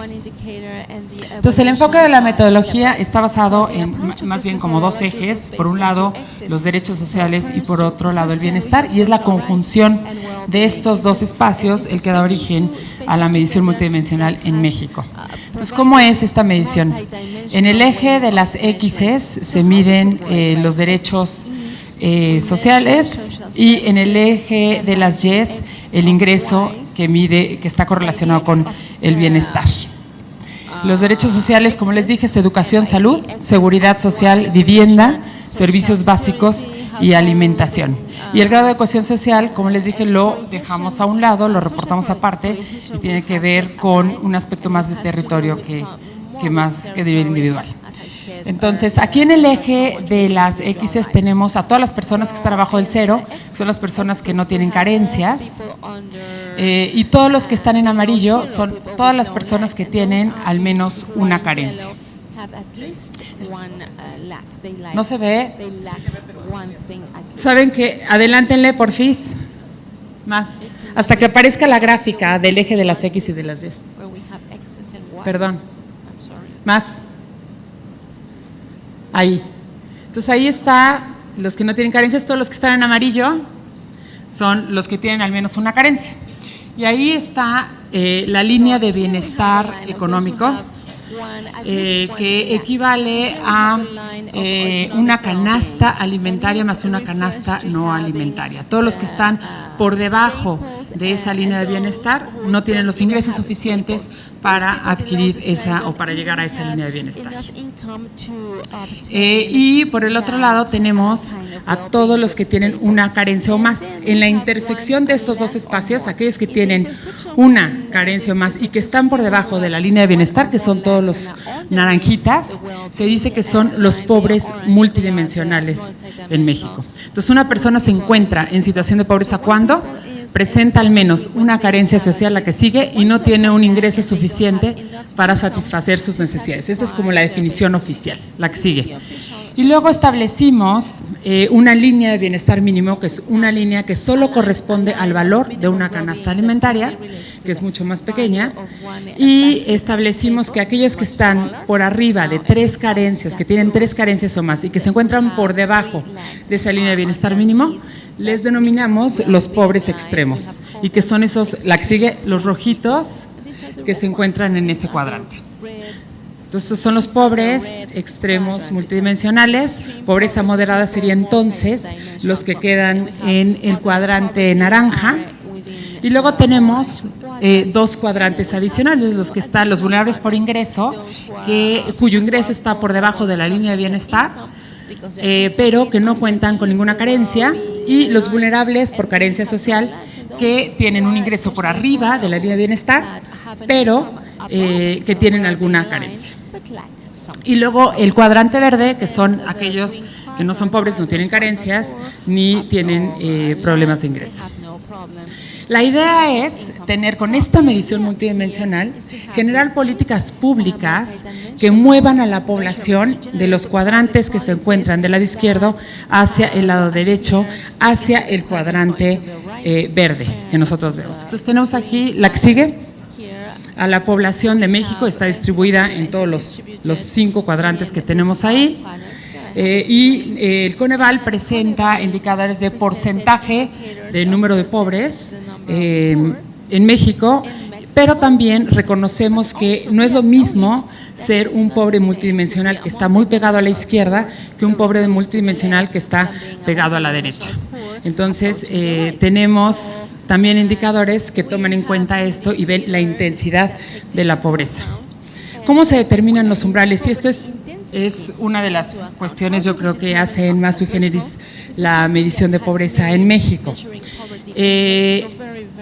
Entonces, el enfoque de la metodología está basado en más bien como 2 ejes. Por un lado, los derechos sociales y por otro lado, el bienestar. Y es la conjunción de estos 2 espacios el que da origen a la medición multidimensional en México. Entonces, ¿cómo es esta medición? En el eje de las X's se miden los derechos sociales y en el eje de las Y's el ingreso que está correlacionado con el bienestar. Los derechos sociales, como les dije, es educación, salud, seguridad social, vivienda, servicios básicos y alimentación. Y el grado de cohesión social, como les dije, lo dejamos a un lado, lo reportamos aparte y tiene que ver con un aspecto más de territorio que más que de nivel individual. Entonces, aquí en el eje de las X's tenemos a todas las personas que están abajo del 0, que son las personas que no tienen carencias, y todos los que están en amarillo son todas las personas que tienen al menos una carencia. ¿No se ve? ¿Saben qué? Adelántenle, porfis. Más. Hasta que aparezca la gráfica del eje de las X y de las Y. Perdón. Más. Ahí. Entonces ahí está los que no tienen carencias, todos los que están en amarillo son los que tienen al menos una carencia. Y ahí está la línea de bienestar económico, que equivale a una canasta alimentaria más una canasta no alimentaria. Todos los que están por debajo de esa línea de bienestar no tienen los ingresos suficientes para adquirir esa o para llegar a esa línea de bienestar. Y por el otro lado tenemos a todos los que tienen una carencia o más. En la intersección de estos dos espacios, aquellos que tienen una carencia o más y que están por debajo de la línea de bienestar, que son todos los naranjitas, se dice que son los pobres multidimensionales en México. Entonces, una persona se encuentra en situación de pobreza cuando presenta al menos una carencia social, la que sigue, y no tiene un ingreso suficiente para satisfacer sus necesidades. Esta es como la definición oficial, la que sigue. Y luego establecimos una línea de bienestar mínimo, que es una línea que solo corresponde al valor de una canasta alimentaria, que es mucho más pequeña, y establecimos que aquellos que están por arriba de 3 carencias, que tienen 3 carencias o más y que se encuentran por debajo de esa línea de bienestar mínimo, les denominamos los pobres extremos, y que son esos, la que sigue, los rojitos que se encuentran en ese cuadrante. Entonces, son los pobres extremos multidimensionales. Pobreza moderada sería entonces los que quedan en el cuadrante naranja. Y luego tenemos 2 cuadrantes adicionales, los que están los vulnerables por ingreso, cuyo ingreso está por debajo de la línea de bienestar, pero que no cuentan con ninguna carencia, y los vulnerables por carencia social, que tienen un ingreso por arriba de la línea de bienestar, pero que tienen alguna carencia. Y luego el cuadrante verde, que son aquellos que no son pobres, no tienen carencias, ni tienen problemas de ingreso. La idea es tener, con esta medición multidimensional, generar políticas públicas que muevan a la población de los cuadrantes que se encuentran del lado izquierdo hacia el lado derecho, hacia el cuadrante verde que nosotros vemos. Entonces tenemos aquí la que sigue. A la población de México está distribuida en todos los 5 cuadrantes que tenemos ahí. Y el Coneval presenta indicadores de porcentaje del número de pobres en México, pero también reconocemos que no es lo mismo ser un pobre multidimensional que está muy pegado a la izquierda que un pobre multidimensional que está pegado a la derecha. Entonces, tenemos también indicadores que toman en cuenta esto y ven la intensidad de la pobreza. ¿Cómo se determinan los umbrales? Y esto es una de las cuestiones, yo creo, que hace en más sui generis la medición de pobreza en México.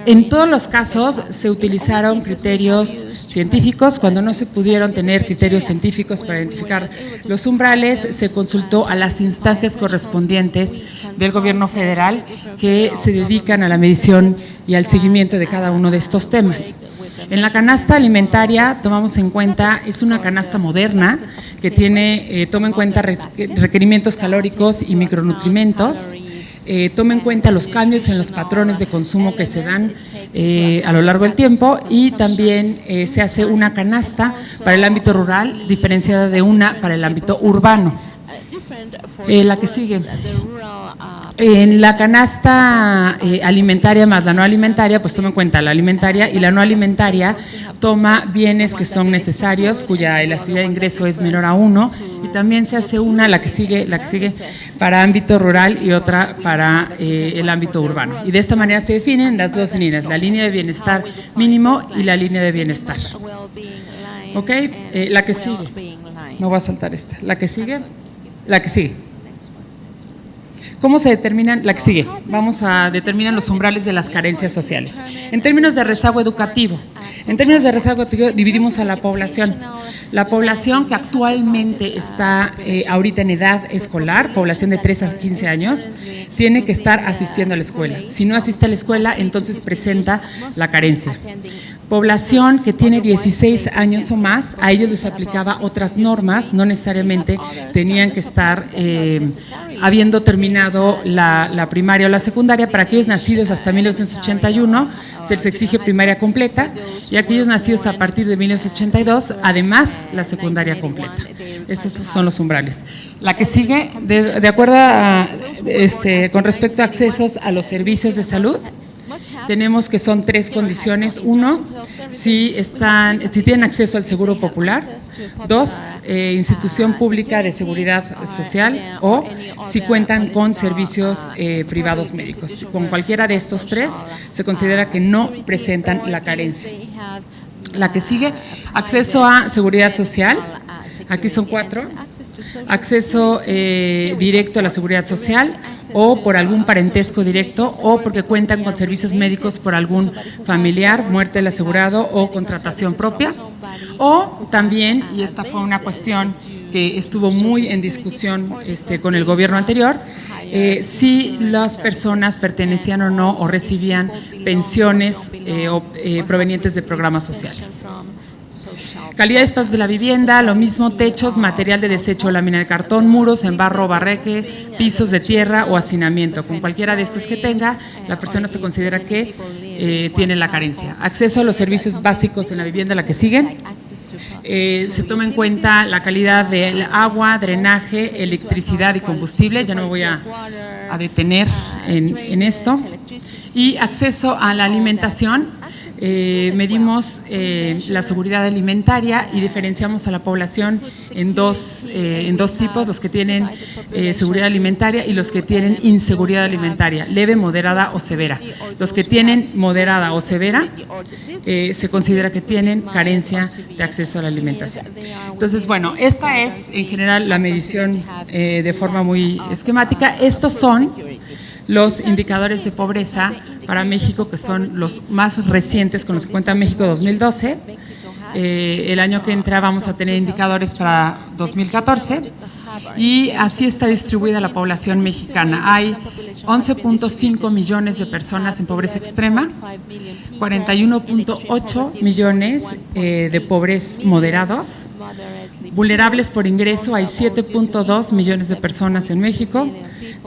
En todos los casos se utilizaron criterios científicos. Cuando no se pudieron tener criterios científicos para identificar los umbrales, se consultó a las instancias correspondientes del gobierno federal que se dedican a la medición y al seguimiento de cada uno de estos temas. En la canasta alimentaria tomamos en cuenta, es una canasta moderna que toma en cuenta requerimientos calóricos y micronutrimentos. Toma en cuenta los cambios en los patrones de consumo que se dan a lo largo del tiempo, y también se hace una canasta para el ámbito rural diferenciada de una para el ámbito urbano. La que sigue. En la canasta alimentaria más la no alimentaria, pues toma en cuenta la alimentaria, y la no alimentaria toma bienes que son necesarios, cuya elasticidad de ingreso es menor a 1, y también se hace una, la que sigue para ámbito rural y otra para el ámbito urbano. Y de esta manera se definen las 2 líneas, la línea de bienestar mínimo y la línea de bienestar. ¿Ok? La que sigue. No voy a saltar esta. La que sigue. ¿Cómo se determinan? La que sigue. Vamos a determinar los umbrales de las carencias sociales. En términos de rezago educativo. En términos de rezago educativo dividimos a la población. La población que actualmente está ahorita en edad escolar, población de 3 a 15 años, tiene que estar asistiendo a la escuela. Si no asiste a la escuela, entonces presenta la carencia. Población que tiene 16 años o más, a ellos les aplicaba otras normas, no necesariamente tenían que estar habiendo terminado la primaria o la secundaria. Para aquellos nacidos hasta 1981 se les exige primaria completa, y aquellos nacidos a partir de 1982, además la secundaria completa. Estos son los umbrales. La que sigue, de acuerdo a, con respecto a accesos a los servicios de salud, tenemos que son 3 condiciones. 1, si tienen acceso al seguro popular. 2, institución pública de seguridad social, o si cuentan con servicios privados médicos. Con cualquiera de estos 3 se considera que no presentan la carencia. La que sigue, acceso a seguridad social. Aquí son 4. Acceso directo a la seguridad social, o por algún parentesco directo, o porque cuentan con servicios médicos por algún familiar, muerte del asegurado o contratación propia. O también, y esta fue una cuestión que estuvo muy en discusión con el gobierno anterior, si las personas pertenecían o no o recibían pensiones provenientes de programas sociales. Calidad de espacios de la vivienda, lo mismo, techos, material de desecho, lámina de cartón, muros en barro, barreque, pisos de tierra o hacinamiento. Con cualquiera de estos que tenga, la persona se considera que tiene la carencia. Acceso a los servicios básicos en la vivienda, la que siguen. Se toma en cuenta la calidad del agua, drenaje, electricidad y combustible. Ya no me voy a detener en esto. Y acceso a la alimentación. Medimos la seguridad alimentaria y diferenciamos a la población en dos tipos: los que tienen seguridad alimentaria y los que tienen inseguridad alimentaria, leve, moderada o severa. Los que tienen moderada o severa se considera que tienen carencia de acceso a la alimentación. Entonces, bueno, esta es en general la medición de forma muy esquemática. Estos son los indicadores de pobreza para México, que son los más recientes con los que cuenta México 2012. El año que entra vamos a tener indicadores para 2014, y así está distribuida la población mexicana. Hay 11.5 millones de personas en pobreza extrema, 41.8 millones de pobres moderados. Vulnerables por ingreso, hay 7.2 millones de personas en México,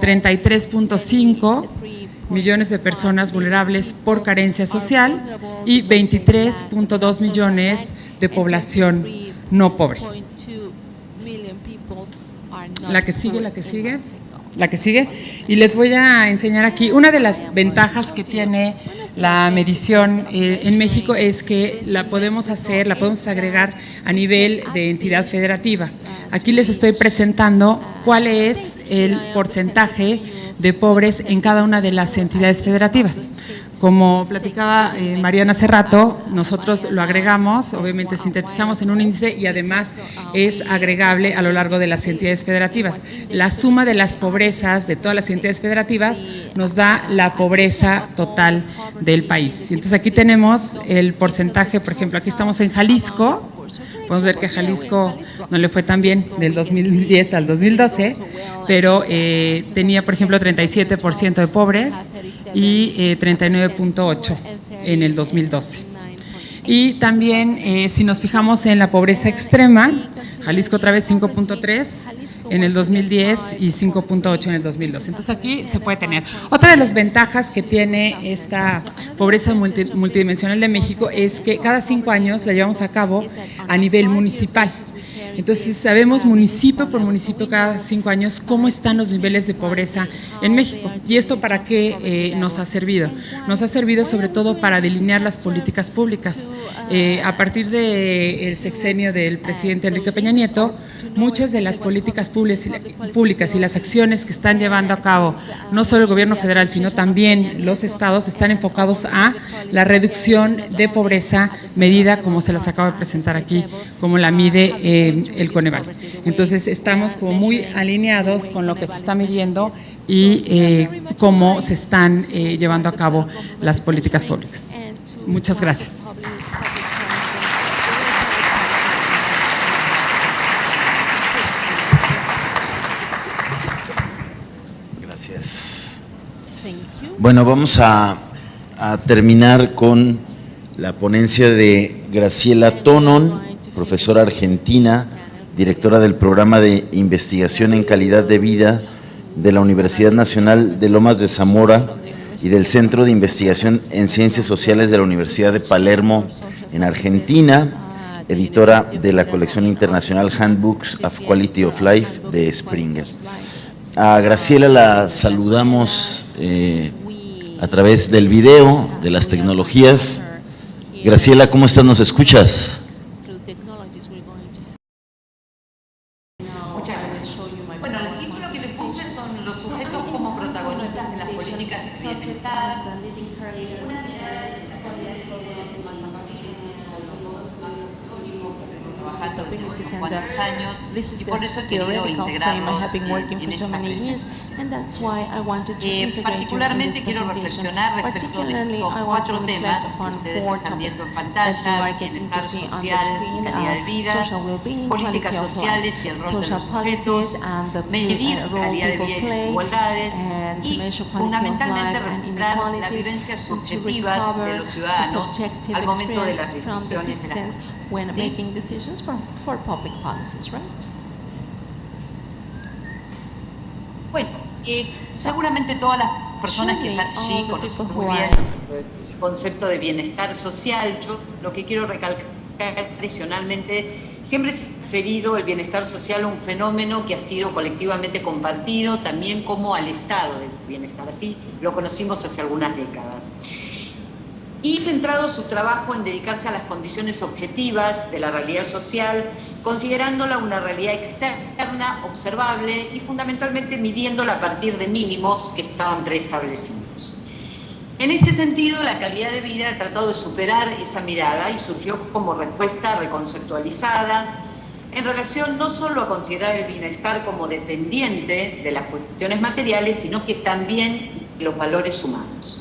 33.5 millones de personas vulnerables por carencia social y 23.2 millones de población no pobre. La que sigue. Y les voy a enseñar aquí una de las ventajas que tiene la medición en México, es que la podemos agregar a nivel de entidad federativa. Aquí les estoy presentando cuál es el porcentaje de pobres en cada una de las entidades federativas. Como platicaba Mariana hace rato, nosotros lo agregamos, obviamente sintetizamos en un índice, y además es agregable a lo largo de las entidades federativas. La suma de las pobrezas de todas las entidades federativas nos da la pobreza total del país. Y entonces aquí tenemos el porcentaje, por ejemplo, aquí estamos en Jalisco. Podemos ver que a Jalisco no le fue tan bien del 2010 al 2012, pero tenía, por ejemplo, 37% de pobres y 39.8% en el 2012. Y también, si nos fijamos en la pobreza extrema, Jalisco otra vez 5.3 en el 2010 y 5.8 en el 2012. Entonces aquí se puede tener. Otra de las ventajas que tiene esta pobreza multidimensional de México es que cada 5 años la llevamos a cabo a nivel municipal. Entonces sabemos municipio por municipio cada 5 años cómo están los niveles de pobreza en México. ¿Y esto para qué nos ha servido? Nos ha servido sobre todo para delinear las políticas públicas. A partir del sexenio del presidente Enrique Peña Nieto, muchas de las políticas públicas y las acciones que están llevando a cabo no solo el gobierno federal, sino también los estados, están enfocados a la reducción de pobreza, medida como se las acabo de presentar aquí, como la mide el Coneval. Entonces estamos como muy alineados con lo que se está midiendo y cómo se están llevando a cabo las políticas públicas. Muchas gracias. Gracias. Bueno, vamos a terminar con la ponencia de Graciela Tonon, profesora argentina, directora del Programa de Investigación en Calidad de Vida de la Universidad Nacional de Lomas de Zamora y del Centro de Investigación en Ciencias Sociales de la Universidad de Palermo en Argentina, editora de la colección internacional Handbooks of Quality of Life de Springer. A Graciela la saludamos a través del video, de las tecnologías. Graciela, ¿cómo estás? ¿Nos escuchas? Muchas gracias. Bueno, el título que le puse son los sujetos como protagonistas de las políticas de bienestar. Trabajando desde hace unos cuantos años y por eso he querido integrarlos en esta presentación. Particularmente quiero reflexionar respecto de estos 4 temas que ustedes están viendo en pantalla: bienestar social, calidad de vida, políticas sociales y el rol de los sujetos, medir calidad de vida y desigualdades y fundamentalmente recuperar las vivencias subjetivas de los ciudadanos al momento de las decisiones de las when making decisions for public policies, right? Bueno, seguramente todas las personas que están allí conocen muy bien el concepto de bienestar social. Yo lo que quiero recalcar adicionalmente, siempre se ha referido el bienestar social a un fenómeno que ha sido colectivamente compartido, también como al estado del bienestar. Así lo conocimos hace algunas décadas. Y centrado su trabajo en dedicarse a las condiciones objetivas de la realidad social, considerándola una realidad externa, observable y fundamentalmente midiéndola a partir de mínimos que estaban preestablecidos. En este sentido, la calidad de vida ha tratado de superar esa mirada y surgió como respuesta reconceptualizada en relación no solo a considerar el bienestar como dependiente de las cuestiones materiales, sino que también de los valores humanos.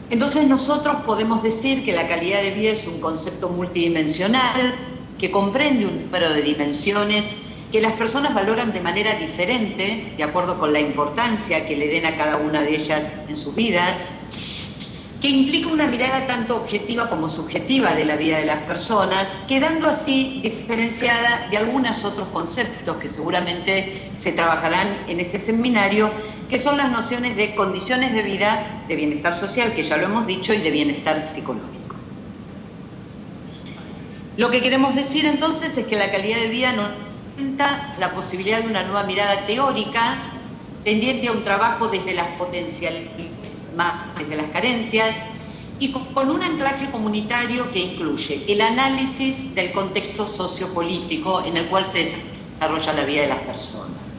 Entonces nosotros podemos decir que la calidad de vida es un concepto multidimensional que comprende un número de dimensiones que las personas valoran de manera diferente, de acuerdo con la importancia que le den a cada una de ellas en sus vidas, que implica una mirada tanto objetiva como subjetiva de la vida de las personas, quedando así diferenciada de algunos otros conceptos que seguramente se trabajarán en este seminario, que son las nociones de condiciones de vida, de bienestar social, que ya lo hemos dicho, y de bienestar psicológico. Lo que queremos decir entonces es que la calidad de vida no representa la posibilidad de una nueva mirada teórica tendiente a un trabajo desde las potencialidades más desde las carencias y con un anclaje comunitario que incluye el análisis del contexto sociopolítico en el cual se desarrolla la vida de las personas.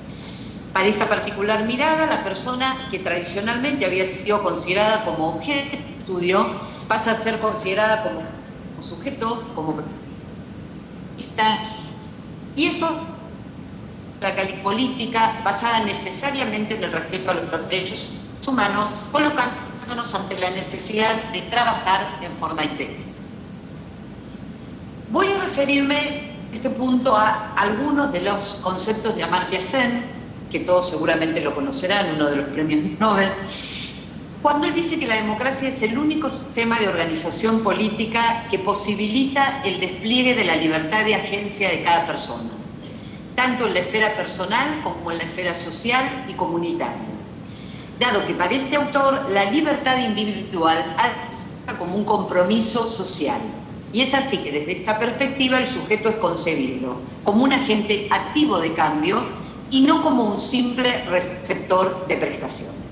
Para esta particular mirada, la persona que tradicionalmente había sido considerada como objeto de estudio pasa a ser considerada como sujeto, como protagonista, y esto la calidad política basada necesariamente en el respeto a los derechos humanos, colocándonos ante la necesidad de trabajar en forma integral. Voy a referirme en este punto a algunos de los conceptos de Amartya Sen, que todos seguramente lo conocerán, uno de los premios Nobel, cuando él dice que la democracia es el único sistema de organización política que posibilita el despliegue de la libertad de agencia de cada persona, tanto en la esfera personal como en la esfera social y comunitaria. Dado que para este autor la libertad individual actúa como un compromiso social. Y es así que desde esta perspectiva el sujeto es concebido como un agente activo de cambio y no como un simple receptor de prestaciones.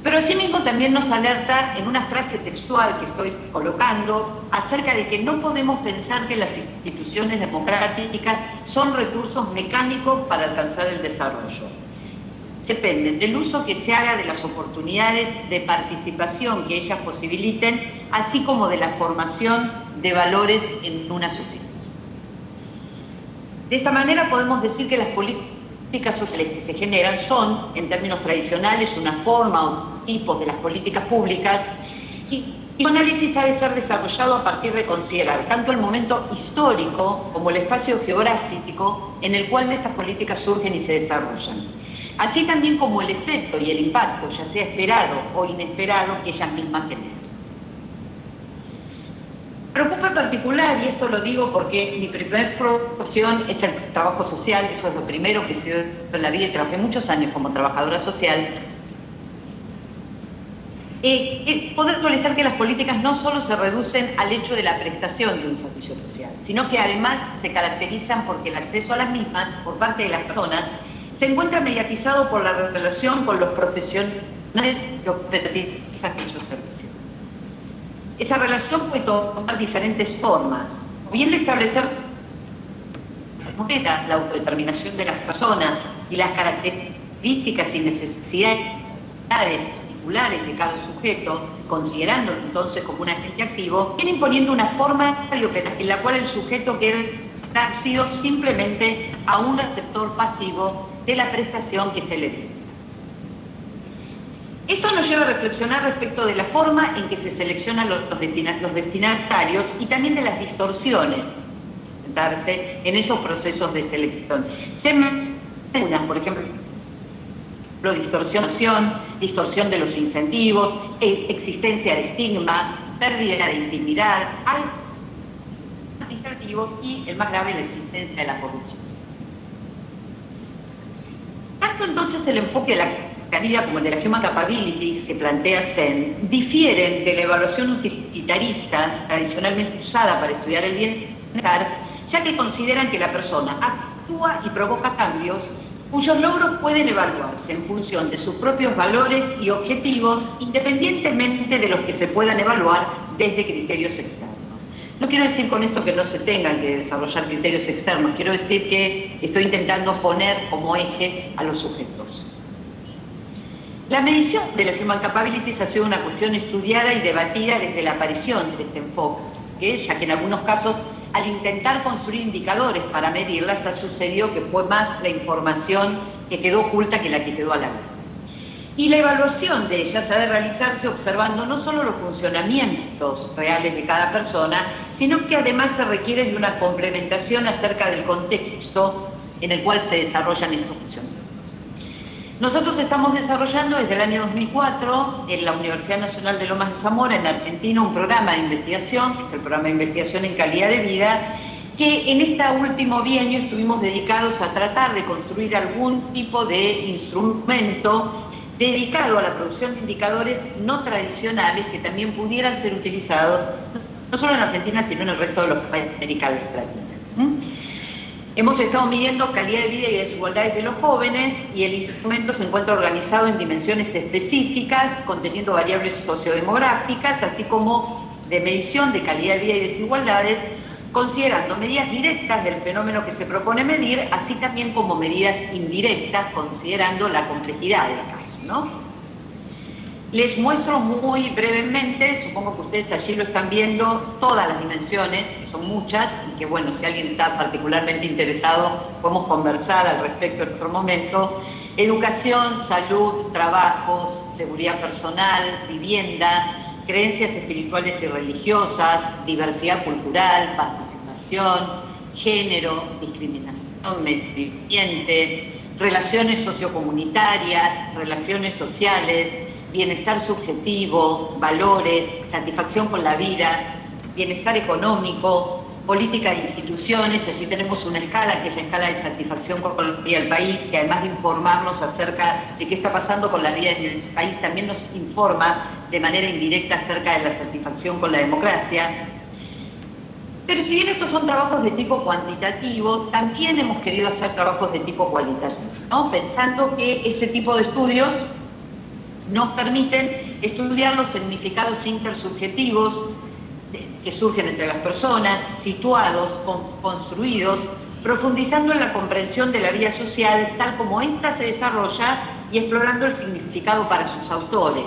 Pero asimismo también nos alerta en una frase textual que estoy colocando acerca de que no podemos pensar que las instituciones democráticas son recursos mecánicos para alcanzar el desarrollo. Dependen del uso que se haga de las oportunidades de participación que ellas posibiliten, así como de la formación de valores en una sociedad. De esta manera podemos decir que las políticas sociales que se generan son, en términos tradicionales, una forma o tipos de las políticas públicas, y su análisis ha de ser desarrollado a partir de considerar tanto el momento histórico como el espacio geográfico en el cual estas políticas surgen y se desarrollan, así también como el efecto y el impacto, ya sea esperado o inesperado, que ellas mismas generan. Preocupa en particular, y esto lo digo porque mi primera profesión es el trabajo social, eso es lo primero que hice en la vida y trabajé muchos años como trabajadora social, es poder actualizar que las políticas no solo se reducen al hecho de la prestación de un servicio social, sino que además se caracterizan porque el acceso a las mismas por parte de las personas se encuentra mediatizado por la relación con los profesionales que ofrecen aquellos servicios. Esa relación puede tomar diferentes formas, o bien de establecer la autodeterminación de las personas y las características y necesidades particulares de cada sujeto, considerándolo entonces como un agente activo, viene imponiendo una forma de operación en la cual el sujeto queda sido simplemente a un receptor pasivo de la prestación que se le dé. Esto nos lleva a reflexionar respecto de la forma en que se seleccionan los destinatarios y también de las distorsiones en esos procesos de selección. Por ejemplo, distorsión de los incentivos, existencia de estigma, pérdida de intimidad, administrativo y, el más grave, la existencia de la corrupción. Tanto entonces el enfoque de la calidad como el de la Human Capabilities que plantea CEN difieren de la evaluación utilitarista tradicionalmente usada para estudiar el bienestar, ya que consideran que la persona actúa y provoca cambios cuyos logros pueden evaluarse en función de sus propios valores y objetivos, independientemente de los que se puedan evaluar desde criterios externos. No quiero decir con esto que no se tengan que desarrollar criterios externos, quiero decir que estoy intentando poner como eje a los sujetos. La medición de las Human Capabilities ha sido una cuestión estudiada y debatida desde la aparición de este enfoque, ya que en algunos casos, al intentar construir indicadores para medirlas, ha sucedido que fue más la información que quedó oculta que la que quedó a la vista. Y la evaluación de ellas ha de realizarse observando no solo los funcionamientos reales de cada persona, sino que además se requiere de una complementación acerca del contexto en el cual se desarrollan estos funcionamientos. Nosotros estamos desarrollando desde el año 2004 en la Universidad Nacional de Lomas de Zamora, en Argentina, un programa de investigación, que es el programa de investigación en calidad de vida, que en este último bienio estuvimos dedicados a tratar de construir algún tipo de instrumento dedicado a la producción de indicadores no tradicionales que también pudieran ser utilizados no solo en Argentina, sino en el resto de los países de América Latina. Hemos estado midiendo calidad de vida y desigualdades de los jóvenes y el instrumento se encuentra organizado en dimensiones específicas, conteniendo variables sociodemográficas, así como de medición de calidad de vida y desigualdades, considerando medidas directas del fenómeno que se propone medir, así también como medidas indirectas, considerando la complejidad del caso, ¿no? Les muestro muy brevemente, supongo que ustedes allí lo están viendo, todas las dimensiones, son muchas, y que bueno, si alguien está particularmente interesado, podemos conversar al respecto en otro momento. Educación, salud, trabajo, seguridad personal, vivienda, creencias espirituales y religiosas, diversidad cultural, participación, género, discriminación, medio ambiente, relaciones sociocomunitarias, relaciones sociales, bienestar subjetivo, valores, satisfacción con la vida, bienestar económico, política de instituciones. Así tenemos una escala que es la escala de satisfacción con la vida del país, que además de informarnos acerca de qué está pasando con la vida en el país, también nos informa de manera indirecta acerca de la satisfacción con la democracia. Pero si bien estos son trabajos de tipo cuantitativo, también hemos querido hacer trabajos de tipo cualitativo, ¿no? Pensando que ese tipo de estudios nos permiten estudiar los significados intersubjetivos que surgen entre las personas, situados, construidos, profundizando en la comprensión de la vida social tal como ésta se desarrolla y explorando el significado para sus autores.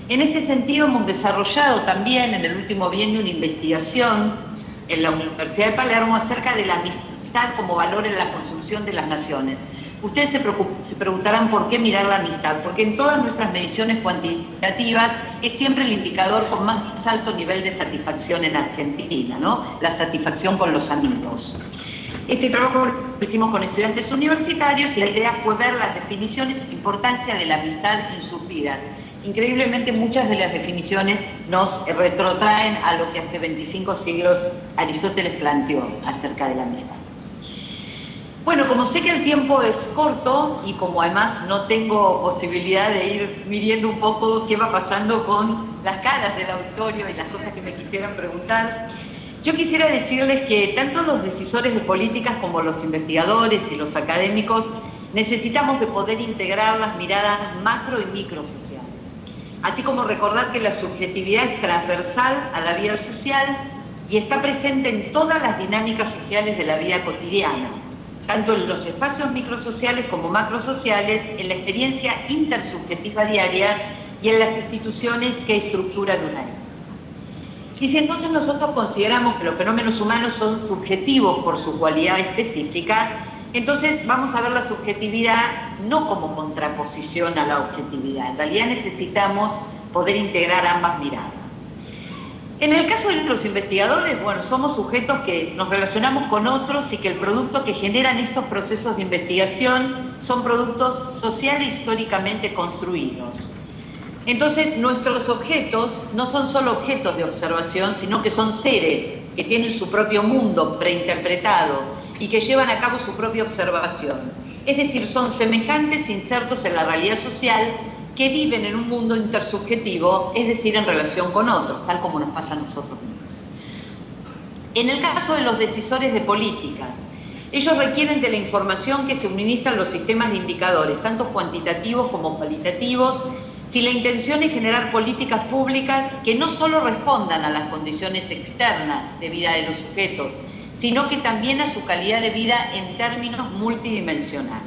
En ese sentido hemos desarrollado también en el último bienio una investigación en la Universidad de Palermo acerca de la amistad como valor en la construcción de las naciones. Ustedes se preguntarán por qué mirar la amistad, porque en todas nuestras mediciones cuantitativas es siempre el indicador con más alto nivel de satisfacción en Argentina, ¿no? La satisfacción con los amigos. Este trabajo lo hicimos con estudiantes universitarios y la idea fue ver las definiciones e importancia de la amistad en sus vidas. Increíblemente muchas de las definiciones nos retrotraen a lo que hace 25 siglos Aristóteles planteó acerca de la amistad. Bueno, como sé que el tiempo es corto y como además no tengo posibilidad de ir midiendo un poco qué va pasando con las caras del auditorio y las cosas que me quisieran preguntar, yo quisiera decirles que tanto los decisores de políticas como los investigadores y los académicos necesitamos de poder integrar las miradas macro y micro sociales. así como recordar que la subjetividad es transversal a la vida social y está presente en todas las dinámicas sociales de la vida cotidiana, tanto en los espacios microsociales como macrosociales, en la experiencia intersubjetiva diaria y en las instituciones que estructuran una vida. Y si entonces nosotros consideramos que los fenómenos humanos son subjetivos por su cualidad específica, entonces vamos a ver la subjetividad no como contraposición a la objetividad. En realidad necesitamos poder integrar ambas miradas. En el caso de los investigadores, bueno, somos sujetos que nos relacionamos con otros y que el producto que generan estos procesos de investigación son productos sociales e históricamente construidos. Entonces, nuestros objetos no son solo objetos de observación, sino que son seres que tienen su propio mundo preinterpretado y que llevan a cabo su propia observación. Es decir, son semejantes insertos en la realidad social que viven en un mundo intersubjetivo, es decir, en relación con otros, tal como nos pasa a nosotros mismos. En el caso de los decisores de políticas, ellos requieren de la información que suministran los sistemas de indicadores, tanto cuantitativos como cualitativos, si la intención es generar políticas públicas que no solo respondan a las condiciones externas de vida de los sujetos, sino que también a su calidad de vida en términos multidimensionales.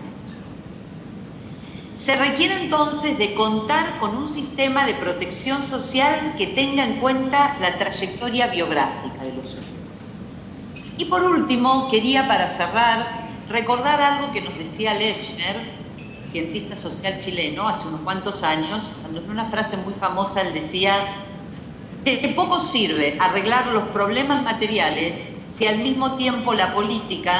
Se requiere entonces de contar con un sistema de protección social que tenga en cuenta la trayectoria biográfica de los sujetos. Y por último, quería para cerrar recordar algo que nos decía Lechner, cientista social chileno, hace unos cuantos años, cuando en una frase muy famosa él decía: de poco sirve arreglar los problemas materiales si al mismo tiempo la política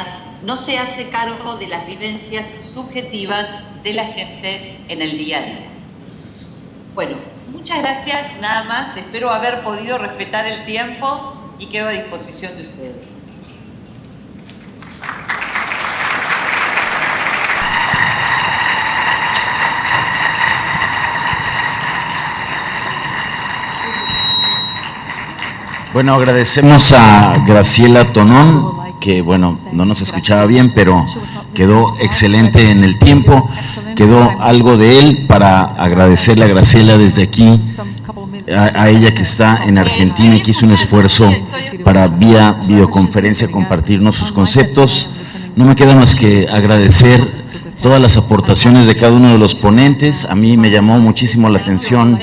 no se hace cargo de las vivencias subjetivas de la gente en el día a día. Bueno, muchas gracias, nada más. Espero haber podido respetar el tiempo y quedo a disposición de ustedes. Bueno, agradecemos a Graciela Tonón, que bueno, no nos escuchaba bien, pero quedó excelente en el tiempo, quedó algo de él para agradecerle a Graciela desde aquí, a ella que está en Argentina y que hizo un esfuerzo para vía videoconferencia compartirnos sus conceptos. No me queda más que agradecer todas las aportaciones de cada uno de los ponentes. A mí me llamó muchísimo la atención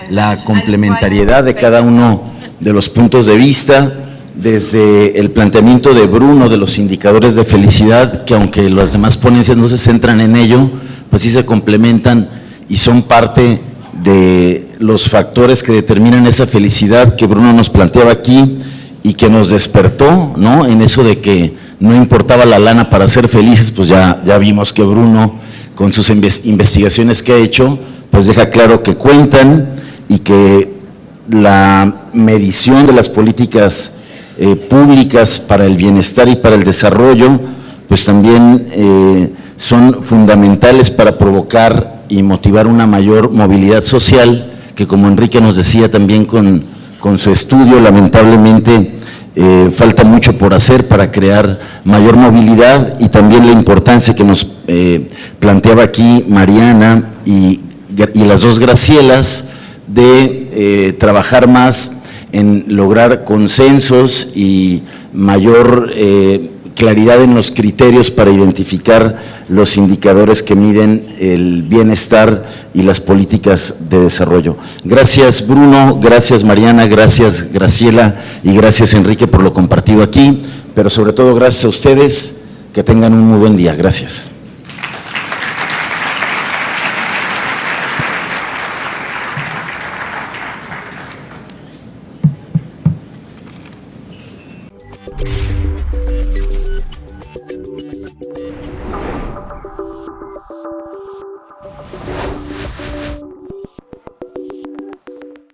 la complementariedad de cada uno de los puntos de vista, desde el planteamiento de Bruno de los indicadores de felicidad, que aunque las demás ponencias no se centran en ello, pues sí se complementan y son parte de los factores que determinan esa felicidad que Bruno nos planteaba aquí y que nos despertó, ¿no?, en eso de que no importaba la lana para ser felices. Pues ya vimos que Bruno, con sus investigaciones que ha hecho, pues deja claro que cuentan y que la medición de las políticas públicas para el bienestar y para el desarrollo, pues también son fundamentales para provocar y motivar una mayor movilidad social, que como Enrique nos decía también con su estudio, lamentablemente falta mucho por hacer para crear mayor movilidad, y también la importancia que nos planteaba aquí Mariana y las dos Gracielas, de trabajar más en lograr consensos y mayor claridad en los criterios para identificar los indicadores que miden el bienestar y las políticas de desarrollo. Gracias Bruno, gracias Mariana, gracias Graciela y gracias Enrique por lo compartido aquí, pero sobre todo gracias a ustedes, que tengan un muy buen día. Gracias.